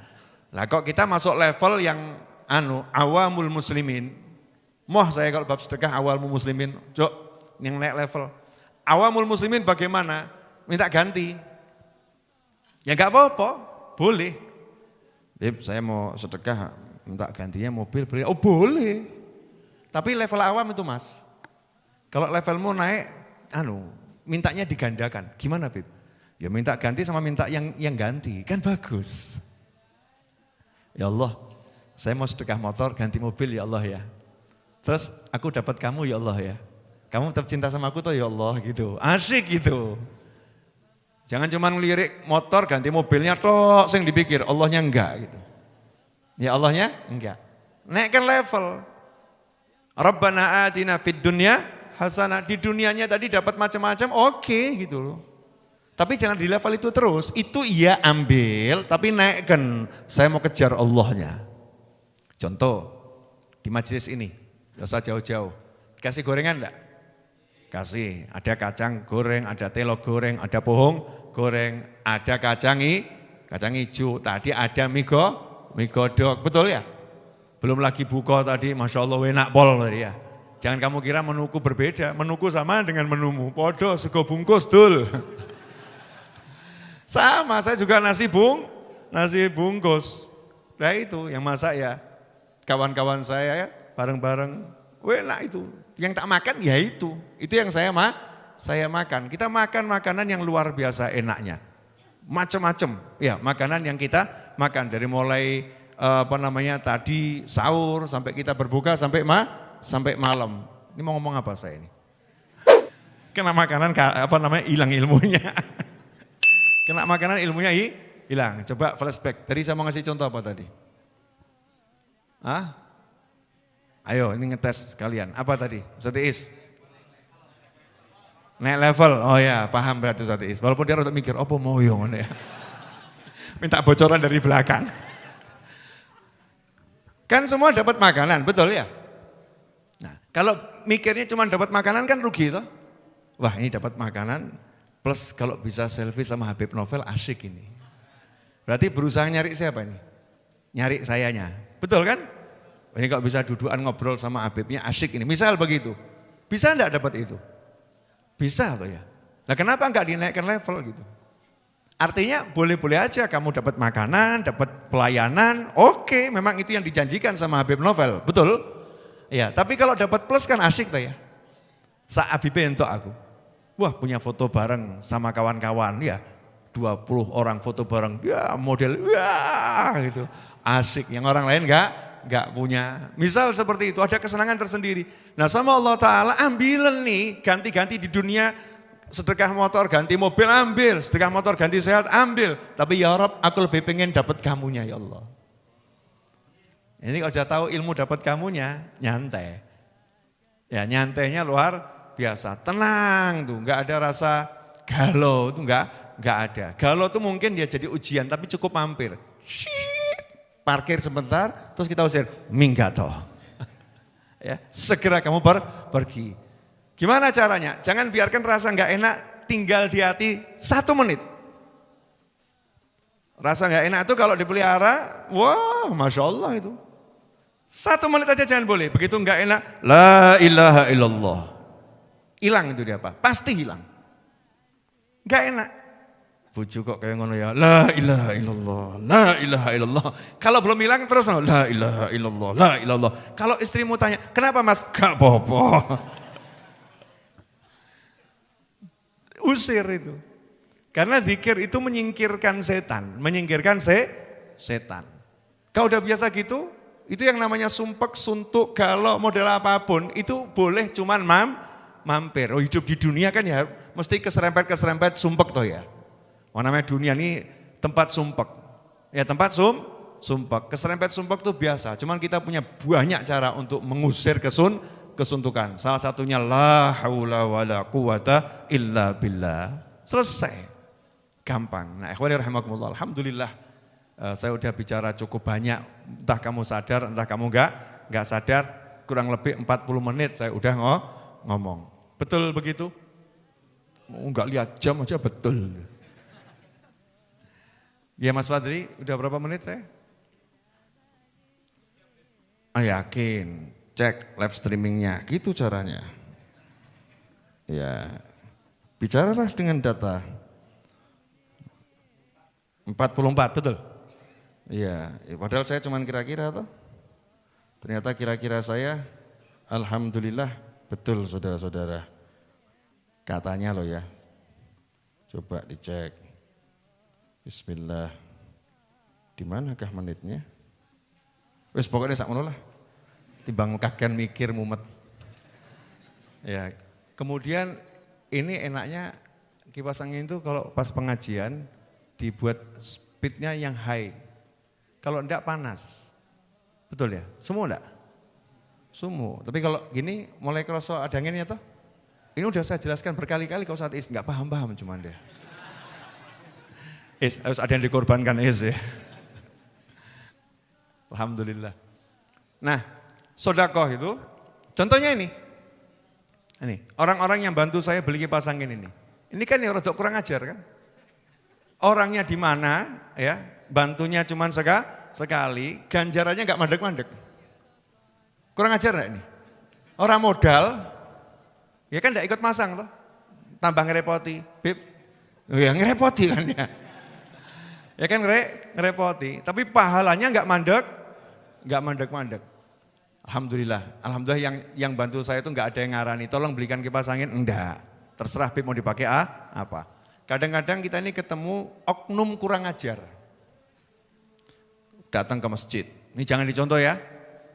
Lah kok kita masuk level yang awamul muslimin. Moh saya kalau bab sedekah awamul muslimin, cok yang naik level. Awamul muslimin bagaimana? Minta ganti. Ya enggak apa-apa, boleh. Beb, saya mau sedekah, minta gantinya mobil, boleh. Oh boleh. Tapi level awam itu Mas. Kalau levelmu naik, mintanya digandakan. Gimana Beb? Ya minta ganti sama minta yang ganti, kan bagus. Ya Allah, saya mau sedekah motor, ganti mobil ya Allah ya. Terus aku dapat kamu ya Allah ya. Kamu tetap cinta sama aku toh ya Allah gitu. Asyik gitu. Jangan cuma ngelirik motor ganti mobilnya tok sing dipikir, Allahnya enggak gitu. Ya Allahnya enggak. Naikkan level. Rabbana atina fid dunya hasanah. Di dunianya tadi dapat macam-macam, oke gitu loh. Tapi jangan di level itu terus. Itu iya ambil, tapi naikkan. Saya mau kejar Allahnya. Contoh, di majelis ini, gak usah jauh-jauh. Kasih gorengan enggak? Kasih, ada kacang goreng, ada telo goreng, ada pohong goreng, ada kacang hijau, tadi ada mie godok, betul ya? Belum lagi buko tadi, Masya Allah enak pol tadi ya. Jangan kamu kira menuku berbeda, menuku sama dengan menumu, podo sego bungkus dul. Sama, saya juga nasi bungkus. Nah itu yang masak ya, kawan-kawan saya ya, bareng-bareng, enak itu. Yang tak makan ya itu yang saya makan. Kita makan makanan yang luar biasa enaknya. Macam-macam ya makanan yang kita makan dari mulai tadi sahur sampai kita berbuka sampai malam. Ini mau ngomong apa saya ini? Kena makanan hilang ilmunya. Kena makanan ilmunya hilang. Coba flashback. Tadi saya mau ngasih contoh apa tadi? Ayo ini ngetes kalian. Apa tadi? Ustaz Is? Naik level. Oh ya, paham berarti Ustaz Is. Walaupun dia harus mikir, apa mau yang ya. Minta bocoran dari belakang. Kan semua dapat makanan, betul ya? Nah, kalau mikirnya cuma dapat makanan kan rugi toh. Wah, ini dapat makanan plus kalau bisa selfie sama Habib Novel asik ini. Berarti berusaha nyari siapa ini? Nyari sayanya. Betul kan? Ini kalau bisa dudukan ngobrol sama Habibnya asik ini. Misal begitu. Bisa enggak dapat itu? Bisa atau ya? Nah kenapa enggak dinaikkan level gitu? Artinya boleh-boleh aja kamu dapat makanan, dapat pelayanan. Oke, memang itu yang dijanjikan sama Habib Novel. Betul? Iya, tapi kalau dapat plus kan asik tuh ya. Sa Habib entuk aku. Wah punya foto bareng sama kawan-kawan ya. 20 orang foto bareng. Ya model ya gitu. Asik. Yang orang lain enggak punya. Misal seperti itu, ada kesenangan tersendiri. Nah sama Allah Ta'ala ambilan nih, ganti-ganti di dunia, sedekah motor ganti mobil ambil, sedekah motor ganti sehat ambil. Tapi ya Rabb aku lebih pengen dapat kamunya ya Allah. Ini kalau sudah tahu ilmu dapat kamunya, nyantai. Ya nyantainya luar biasa, tenang tuh, enggak ada rasa galau tuh enggak ada. Galau tuh mungkin dia jadi ujian tapi cukup mampir. Parkir sebentar, terus kita usir, minggat toh. Ya, segera kamu pergi. Gimana caranya? Jangan biarkan rasa nggak enak tinggal di hati 1 menit. Rasa nggak enak itu kalau dipelihara, wah Masya Allah itu. 1 menit aja jangan boleh, begitu nggak enak, la ilaha illallah. Hilang itu dia apa? Pasti hilang. Nggak enak. Buju kok kayak ngono ya, la ilaha illallah, la ilaha illallah. Kalau belum hilang terus la ilaha illallah, la ilallah. Kalau istrimu tanya, kenapa mas? Gak apa-apa. Usir itu. Karena zikir itu menyingkirkan setan, setan. Kau udah biasa gitu, itu yang namanya sumpek, suntuk, galau, model apapun, itu boleh cuman mampir. Oh hidup di dunia kan ya mesti keserempet sumpek toh ya. Namanya dunia ini tempat sumpek. Ya tempat sumpek. Keserempet sumpek itu biasa. Cuman kita punya banyak cara untuk mengusir kesuntukan. Salah satunya la haula wala quwata illa billah. Selesai. Gampang. Nah ikhwani rahimakumullah. Alhamdulillah saya udah bicara cukup banyak. Entah kamu sadar, entah kamu enggak sadar. Kurang lebih 40 menit saya udah ngomong. Betul begitu? Enggak lihat jam aja betul. Ya Mas Fadri, udah berapa menit saya? Yakin, cek live streamingnya, gitu caranya. Ya, bicaralah dengan data. 44, betul? Iya, padahal saya cuma kira-kira toh. Ternyata kira-kira saya, alhamdulillah betul saudara-saudara. Katanya loh ya, coba dicek. Bismillah. Di manakah menitnya? Wes pokoknya sak ngono lah. Timbang kakean mikir mumet. Ya, kemudian ini enaknya kipas angin itu kalau pas pengajian dibuat speednya yang high. Kalau enggak panas. Betul ya? Semu enggak? Semu. Tapi kalau gini mulai kerasa ada anginnya toh? Ini udah saya jelaskan berkali-kali kalau saat is enggak paham-paham cuman deh. Is harus ada yang dikorbankan is ya. Alhamdulillah. Nah, sodakoh itu contohnya ini. Ini orang-orang yang bantu saya beli kipas angin ini. Ini kan yang rodok kurang ajar kan? Orangnya di mana ya? Bantunya cuma sekali, ganjarannya enggak mandek-mandek. Kurang ajar enggak ini? Orang modal ya kan enggak ikut masang toh. Tambah ngerepoti, Bib. Ya ngerepoti kan ya. Ya kan ngerepoti, tapi pahalanya enggak mandek-mandek. Alhamdulillah yang bantu saya itu enggak ada yang ngarani, tolong belikan kipas angin, enggak. Terserah Bib mau dipakai apa. Kadang-kadang kita ini ketemu oknum kurang ajar. Datang ke masjid, ini jangan dicontoh ya.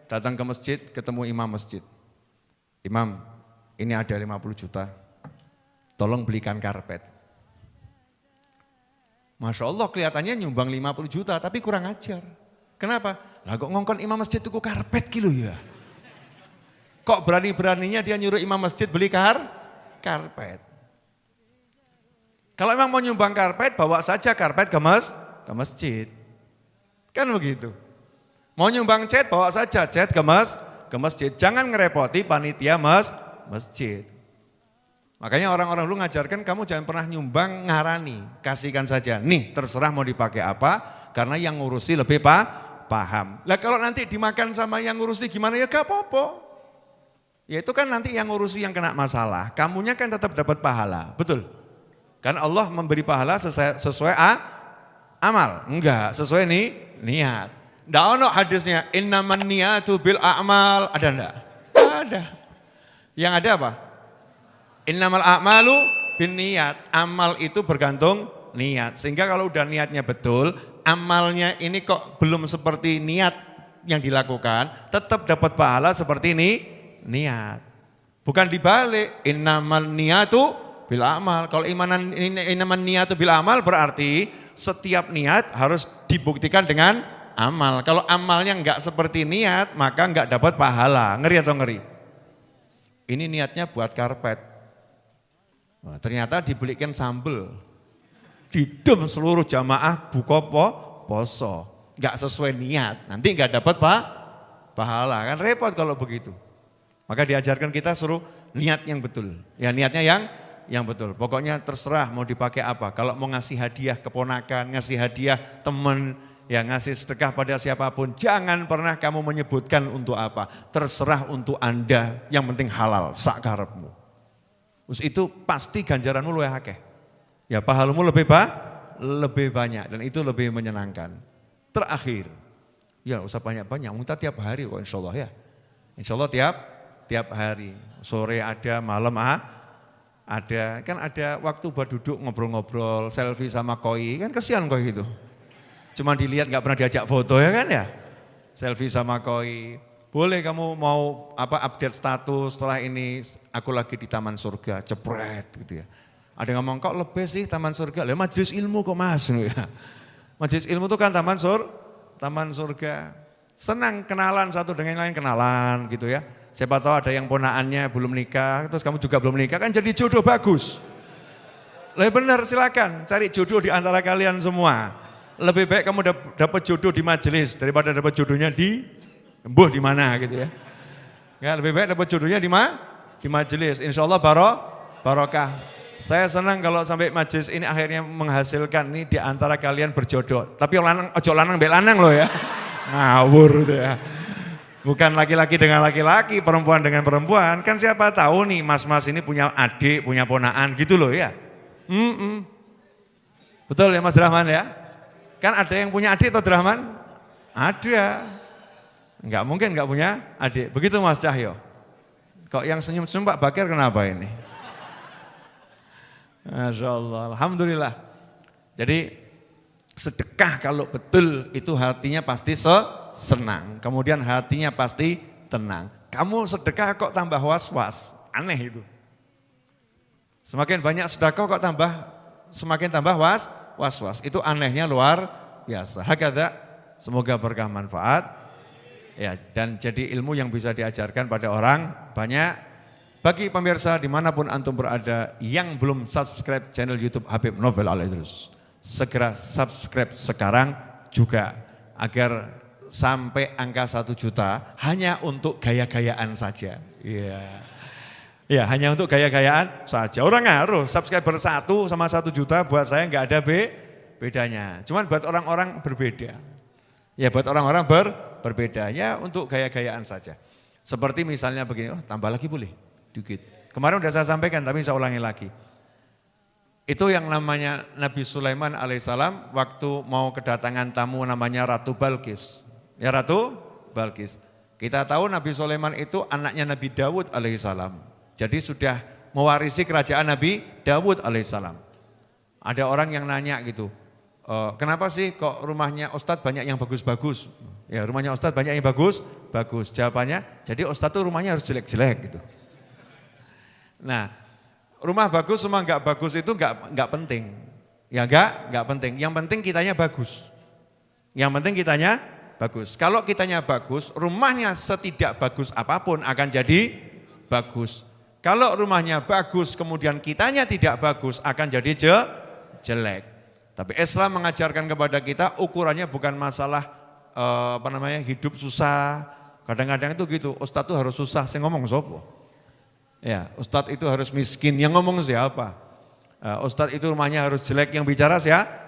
Datang ke masjid, ketemu imam masjid. Imam, ini ada 50 juta, tolong belikan karpet. Masya Allah kelihatannya nyumbang 50 juta tapi kurang ajar. Kenapa? Lah kok ngongkon imam masjid tuku karpet gitu ya. Kok berani-beraninya dia nyuruh imam masjid beli karpet. Kalau memang mau nyumbang karpet, bawa saja karpet ke masjid. Kan begitu. Mau nyumbang cat, bawa saja cat ke masjid. Jangan ngerepoti panitia masjid. Makanya orang-orang dulu ngajarkan kamu jangan pernah nyumbang ngarani, kasihkan saja. Nih terserah mau dipakai apa, karena yang ngurusi lebih paham. Lah kalau nanti dimakan sama yang ngurusi gimana ya gak apa-apa. Ya itu kan nanti yang ngurusi yang kena masalah, kamunya kan tetap dapat pahala, betul? Kan Allah memberi pahala sesuai amal, enggak sesuai niat. Nggak ono hadisnya innaman niyatu bil a'mal, ada enggak? Ada. Yang ada apa? Innamal a'malu bin niat, amal itu bergantung niat. Sehingga kalau udah niatnya betul, amalnya ini kok belum seperti niat yang dilakukan, tetap dapat pahala seperti ini niat. Bukan dibalik, innamal niyatu bil amal. Kalau innaman niyatu bil amal berarti setiap niat harus dibuktikan dengan amal. Kalau amalnya enggak seperti niat, maka enggak dapat pahala. Ngeri atau ngeri? Ini niatnya buat karpet. Nah, ternyata dibelikan sambel, didem seluruh jamaah buka poso, nggak sesuai niat, nanti nggak dapat pahala, kan repot kalau begitu. Maka diajarkan kita suruh niat yang betul, ya niatnya yang betul. Pokoknya terserah mau dipakai apa. Kalau mau ngasih hadiah keponakan, ngasih hadiah teman, ya ngasih sedekah pada siapapun, jangan pernah kamu menyebutkan untuk apa. Terserah untuk Anda, yang penting halal, sak karepmu. Terus itu pasti ganjaranmu luwih akeh. Ya pahalamu lebih banyak dan itu lebih menyenangkan. Terakhir, ya usah banyak-banyak, kita tiap hari kok insya Allah ya. Insya Allah tiap hari, sore ada, malam ada. Kan ada waktu buat duduk ngobrol-ngobrol, selfie sama koi, kan kesian koi itu. Cuma dilihat gak pernah diajak foto ya kan ya. Selfie sama koi. Boleh kamu mau update status setelah ini aku lagi di taman surga, cepret gitu ya. Ada yang ngomong kok lebih sih taman surga, lah majelis ilmu kok mas ya. Majelis ilmu itu kan taman surga. Senang kenalan satu dengan yang lain, kenalan gitu ya. Siapa tahu ada yang ponaannya belum nikah, terus kamu juga belum nikah, kan jadi jodoh bagus. Lah benar silakan cari jodoh di antara kalian semua. Lebih baik kamu dapat jodoh di majelis daripada dapat jodohnya di di mana gitu ya. Ya lebih baik dapat jodohnya di majelis. Insya Allah barokah. Saya senang kalau sampai majelis ini akhirnya menghasilkan nih di antara kalian berjodoh. Tapi ojo lanang mbek lanang loh ya. Ngawur gitu ya. Bukan laki-laki dengan laki-laki, perempuan dengan perempuan. Kan siapa tahu nih mas-mas ini punya adik, punya ponaan gitu loh ya. Betul ya Mas Rahman ya? Kan ada yang punya adik atau Rahman? Ada. Enggak mungkin enggak punya adik. Begitu Mas Cahyo. Kok yang senyum-senyum Pak Bakir kenapa ini? Masya Allah, Alhamdulillah. Jadi sedekah kalau betul itu hatinya pasti senang. Kemudian hatinya pasti tenang. Kamu sedekah kok tambah was-was, aneh itu. Semakin banyak sedekah kok semakin tambah was-was. Itu anehnya luar biasa. Hakadha, semoga berkah manfaat. Ya, dan jadi ilmu yang bisa diajarkan pada orang banyak. Bagi pemirsa dimanapun antum berada yang belum subscribe channel YouTube Habib Novel Al-Idrus, segera subscribe sekarang juga agar sampai angka 1 juta hanya untuk gaya-gayaan saja. Iya. Ya, hanya untuk gaya-gayaan saja. Orang ngaruh, subscriber 1 sama 1 juta buat saya nggak ada bedanya. Cuman buat orang-orang berbeda. Ya, buat orang-orang berbeda. Ya, untuk gaya-gayaan saja. Seperti misalnya begini, tambah lagi boleh, dikit. Kemarin udah saya sampaikan, tapi saya ulangi lagi. Itu yang namanya Nabi Sulaiman alaihissalam waktu mau kedatangan tamu namanya Ratu Balkis. Ya, Ratu Balkis. Kita tahu Nabi Sulaiman itu anaknya Nabi Dawud alaihissalam. Jadi sudah mewarisi kerajaan Nabi Dawud alaihissalam. Ada orang yang nanya gitu, kenapa sih kok rumahnya Ustadz banyak yang bagus-bagus? Ya, rumahnya Ustadz banyak yang bagus. Jawabannya, jadi Ustadz tuh rumahnya harus jelek-jelek gitu. Nah, rumah bagus sama enggak bagus itu enggak penting. Ya enggak penting. Yang penting kitanya bagus. Yang penting kitanya bagus. Kalau kitanya bagus, rumahnya setidak bagus apapun akan jadi bagus. Kalau rumahnya bagus, kemudian kitanya tidak bagus, akan jadi jelek. Tapi Islam mengajarkan kepada kita ukurannya bukan masalah hidup susah. Kadang-kadang itu gitu, Ustadz itu harus susah, saya ngomong sopo. Ya, Ustadz itu harus miskin, yang ngomong siapa? Ustadz itu rumahnya harus jelek, yang bicara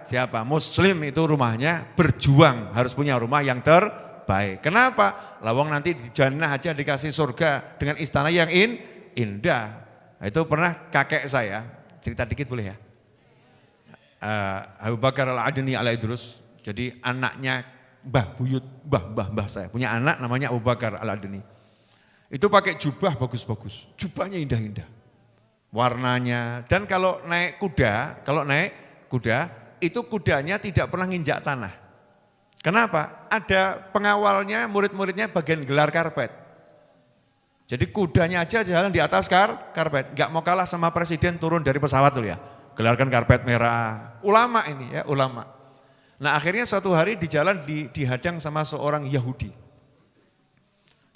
siapa? Muslim itu rumahnya berjuang, harus punya rumah yang terbaik. Kenapa? Lawang nanti di jannah aja dikasih surga dengan istana yang indah. Itu pernah kakek saya, cerita dikit boleh ya? Abu Bakar Al-Adni Al-Idrus, jadi anaknya mbah buyut, mbah saya, punya anak namanya Abu Bakar Al-Adni. Itu pakai jubah bagus-bagus, jubahnya indah-indah, warnanya. Dan kalau naik kuda, itu kudanya tidak pernah nginjak tanah. Kenapa? Ada pengawalnya, murid-muridnya bagian gelar karpet. Jadi kudanya aja jalan di atas karpet, nggak mau kalah sama presiden turun dari pesawat tuh ya, gelarkan karpet merah. Ulama ini ya, ulama. Nah akhirnya suatu hari di jalan dihadang sama seorang Yahudi.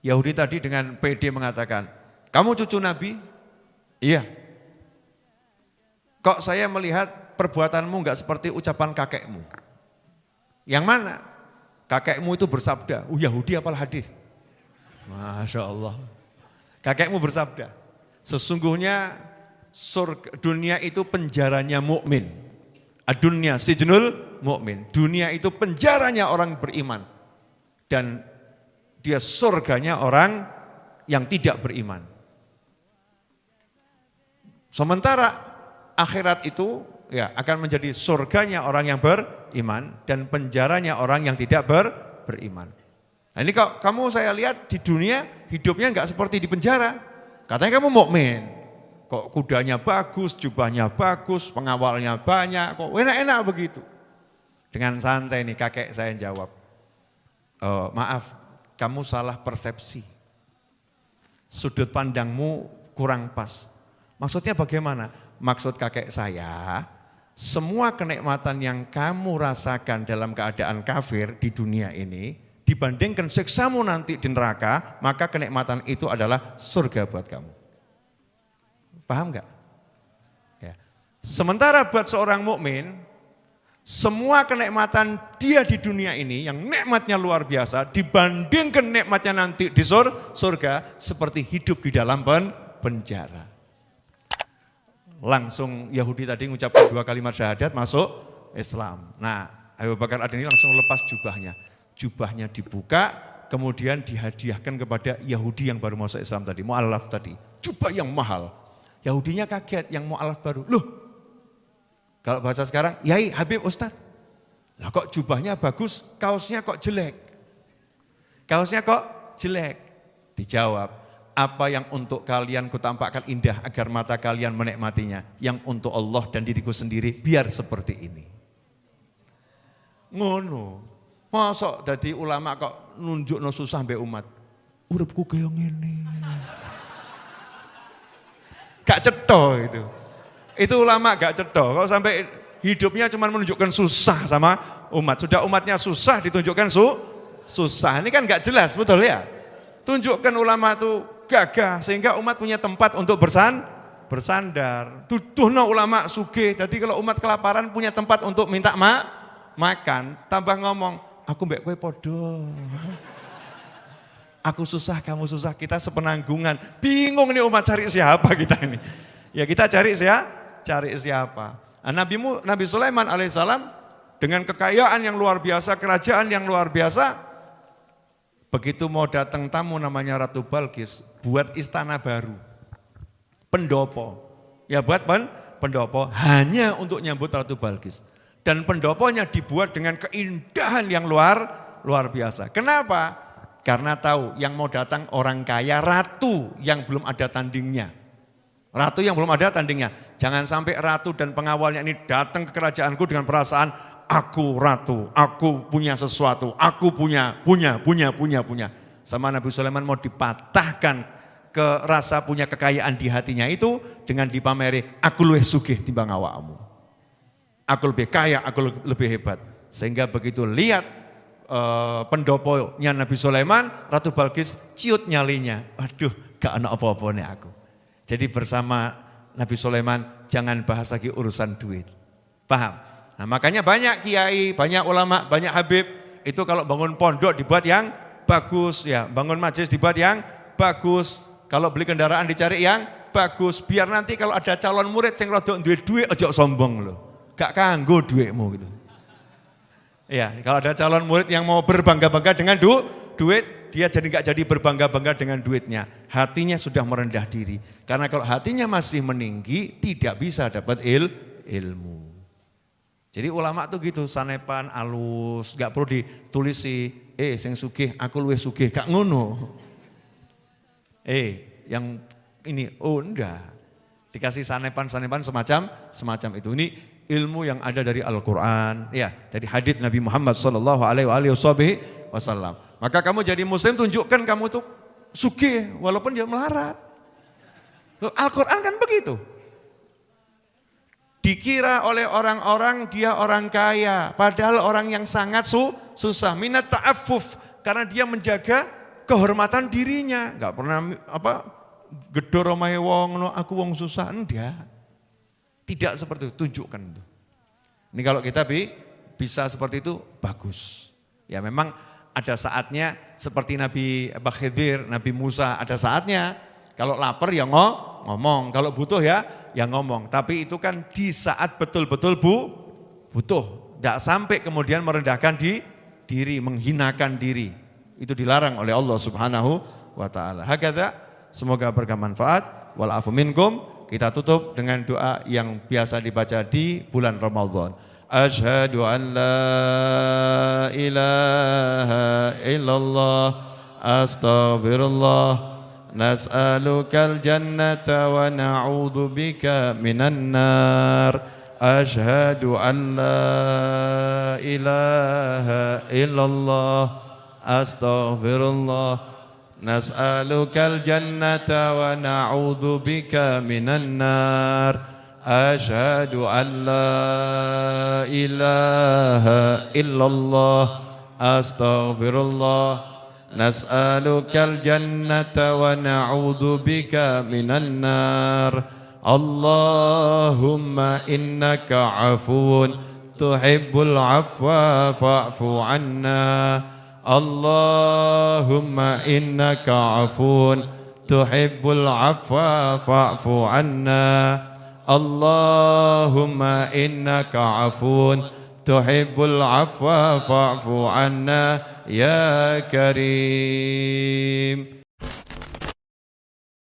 Yahudi tadi dengan PD mengatakan, kamu cucu Nabi? Iya. Kok saya melihat perbuatanmu nggak seperti ucapan kakekmu? Yang mana? Kakekmu itu bersabda, Yahudi apal hadis. Masya Allah. Kakekmu bersabda, sesungguhnya dunia itu penjaranya mukmin. Adunya sijnul mukmin. Dunia itu penjaranya orang beriman. Dan dia surganya orang yang tidak beriman. Sementara akhirat itu ya akan menjadi surganya orang yang beriman dan penjaranya orang yang tidak beriman. Nah ini kok kamu saya lihat di dunia hidupnya enggak seperti di penjara. Katanya kamu mukmin. Kok kudanya bagus, jubahnya bagus, pengawalnya banyak, kok enak-enak begitu. Dengan santai nih kakek saya jawab, maaf kamu salah persepsi. Sudut pandangmu kurang pas. Maksudnya bagaimana? Maksud kakek saya, semua kenikmatan yang kamu rasakan dalam keadaan kafir di dunia ini, dibandingkan siksamu nanti di neraka, maka kenikmatan itu adalah surga buat kamu. Paham enggak? Ya. Sementara buat seorang mukmin, semua kenikmatan dia di dunia ini yang nikmatnya luar biasa dibandingkan nikmatnya nanti di surga seperti hidup di dalam penjara. Langsung Yahudi tadi mengucapkan 2 kalimat syahadat masuk Islam. Nah, Abu Bakar Adni langsung lepas jubahnya. Jubahnya dibuka, kemudian dihadiahkan kepada Yahudi yang baru masuk Islam tadi, mu'alaf tadi. Jubah yang mahal. Yahudinya kaget, yang mu'alaf baru. Loh, kalau bahasa sekarang, Yai Habib Ustadz. Lah kok jubahnya bagus, kaosnya kok jelek? Kaosnya kok jelek? Dijawab, apa yang untuk kalian kutampakkan indah agar mata kalian menikmatinya. Yang untuk Allah dan diriku sendiri, biar seperti ini. Ngono. Masuk dari ulama kok nunjukno susah mbek umat. Uripku kaya ngene. Gak cetha itu. Itu ulama gak cedok, kalau sampai hidupnya cuma menunjukkan susah sama umat. Sudah umatnya susah ditunjukkan susah, ini kan gak jelas, betul ya? Tunjukkan ulama itu gagah sehingga umat punya tempat untuk bersandar. Tuduhno ulama sugih, jadi kalau umat kelaparan punya tempat untuk minta makan, tambah ngomong, aku mbek kowe podo. Aku susah, kamu susah, kita sepenanggungan. Bingung nih umat cari siapa kita ini. Ya kita cari siapa. Nah, Nabi Sulaiman alaihissalam dengan kekayaan yang luar biasa, kerajaan yang luar biasa, begitu mau datang tamu namanya Ratu Balkis, buat istana baru. Pendopo. Ya buat pendopo hanya untuk nyambut Ratu Balkis. Dan pendoponya dibuat dengan keindahan yang luar biasa. Kenapa? Karena tahu yang mau datang orang kaya, ratu yang belum ada tandingnya. Ratu yang belum ada tandingnya. Jangan sampai ratu dan pengawalnya ini datang ke kerajaanku dengan perasaan aku ratu, aku punya sesuatu, aku punya. Sama Nabi Sulaiman mau dipatahkan ke rasa punya kekayaan di hatinya itu dengan dipameri aku luwih sugih timbang awakmu. Aku lebih kaya, aku lebih hebat. Sehingga begitu lihat pendoponya Nabi Sulaiman, Ratu Balkis ciut nyalinya. Waduh, gak ada apa-apa nih aku. Jadi bersama Nabi Sulaiman jangan bahas lagi urusan duit. Paham? Nah makanya banyak kiai, banyak ulama, banyak habib itu kalau bangun pondok dibuat yang bagus, ya bangun majelis dibuat yang bagus. Kalau beli kendaraan dicari yang bagus. Biar nanti kalau ada calon murid sing rodok duit ojo sombong loh. Gak kanggo duitmu gitu. Ya, kalau ada calon murid yang mau berbangga-bangga dengan duit, dia jadi nggak jadi berbangga-bangga dengan duitnya. Hatinya sudah merendah diri. Karena kalau hatinya masih meninggi, tidak bisa dapat ilmu. Jadi ulama tuh gitu, sanepan, alus, nggak perlu ditulisi. Sing sugih, aku luwih sugih, gak ngono. Yang ini, enggak. Dikasih sanepan semacam itu. Ini ilmu yang ada dari Al-Quran, ya dari hadis Nabi Muhammad SAW. Maka kamu jadi muslim tunjukkan kamu tuh sugih walaupun dia melarat. Al-Quran kan begitu. Dikira oleh orang-orang dia orang kaya, padahal orang yang sangat susah. Minat ta'affuf, karena dia menjaga kehormatan dirinya. Gak pernah gedor omahe wong, aku wong susah, enggak. Tidak seperti itu, tunjukkan itu. Ini kalau kita bisa seperti itu, bagus. Ya memang ada saatnya seperti Nabi Khidir, Nabi Musa, ada saatnya. Kalau lapar ya ngomong, kalau butuh ya ngomong. Tapi itu kan di saat betul-betul butuh. Tidak sampai kemudian merendahkan diri, menghinakan diri. Itu dilarang oleh Allah Subhanahu wa ta'ala. Hakadha, semoga bermanfaat. Wal afu minkum. Kita tutup dengan doa yang biasa dibaca di bulan Ramadan. Asyhadu an la ilaha illallah, astaghfirullah, nas'alukal jannata wa na'udzu bika minan nar. Asyhadu an la ilaha illallah, astaghfirullah, nas'alukal jannata wa na'udzu bika minan nar. Asyhadu an la ilaha illallah, astaghfirullah, nas'alukal jannata wa na'udzu bika minan nar. Allahumma innaka afuwun tuhibbul afwa fa'fu anna. Allahumma innaka afuun tuhibbul afwa fa'fu anna. Allahumma innaka afuun tuhibbul afwa fa'fu anna ya karim.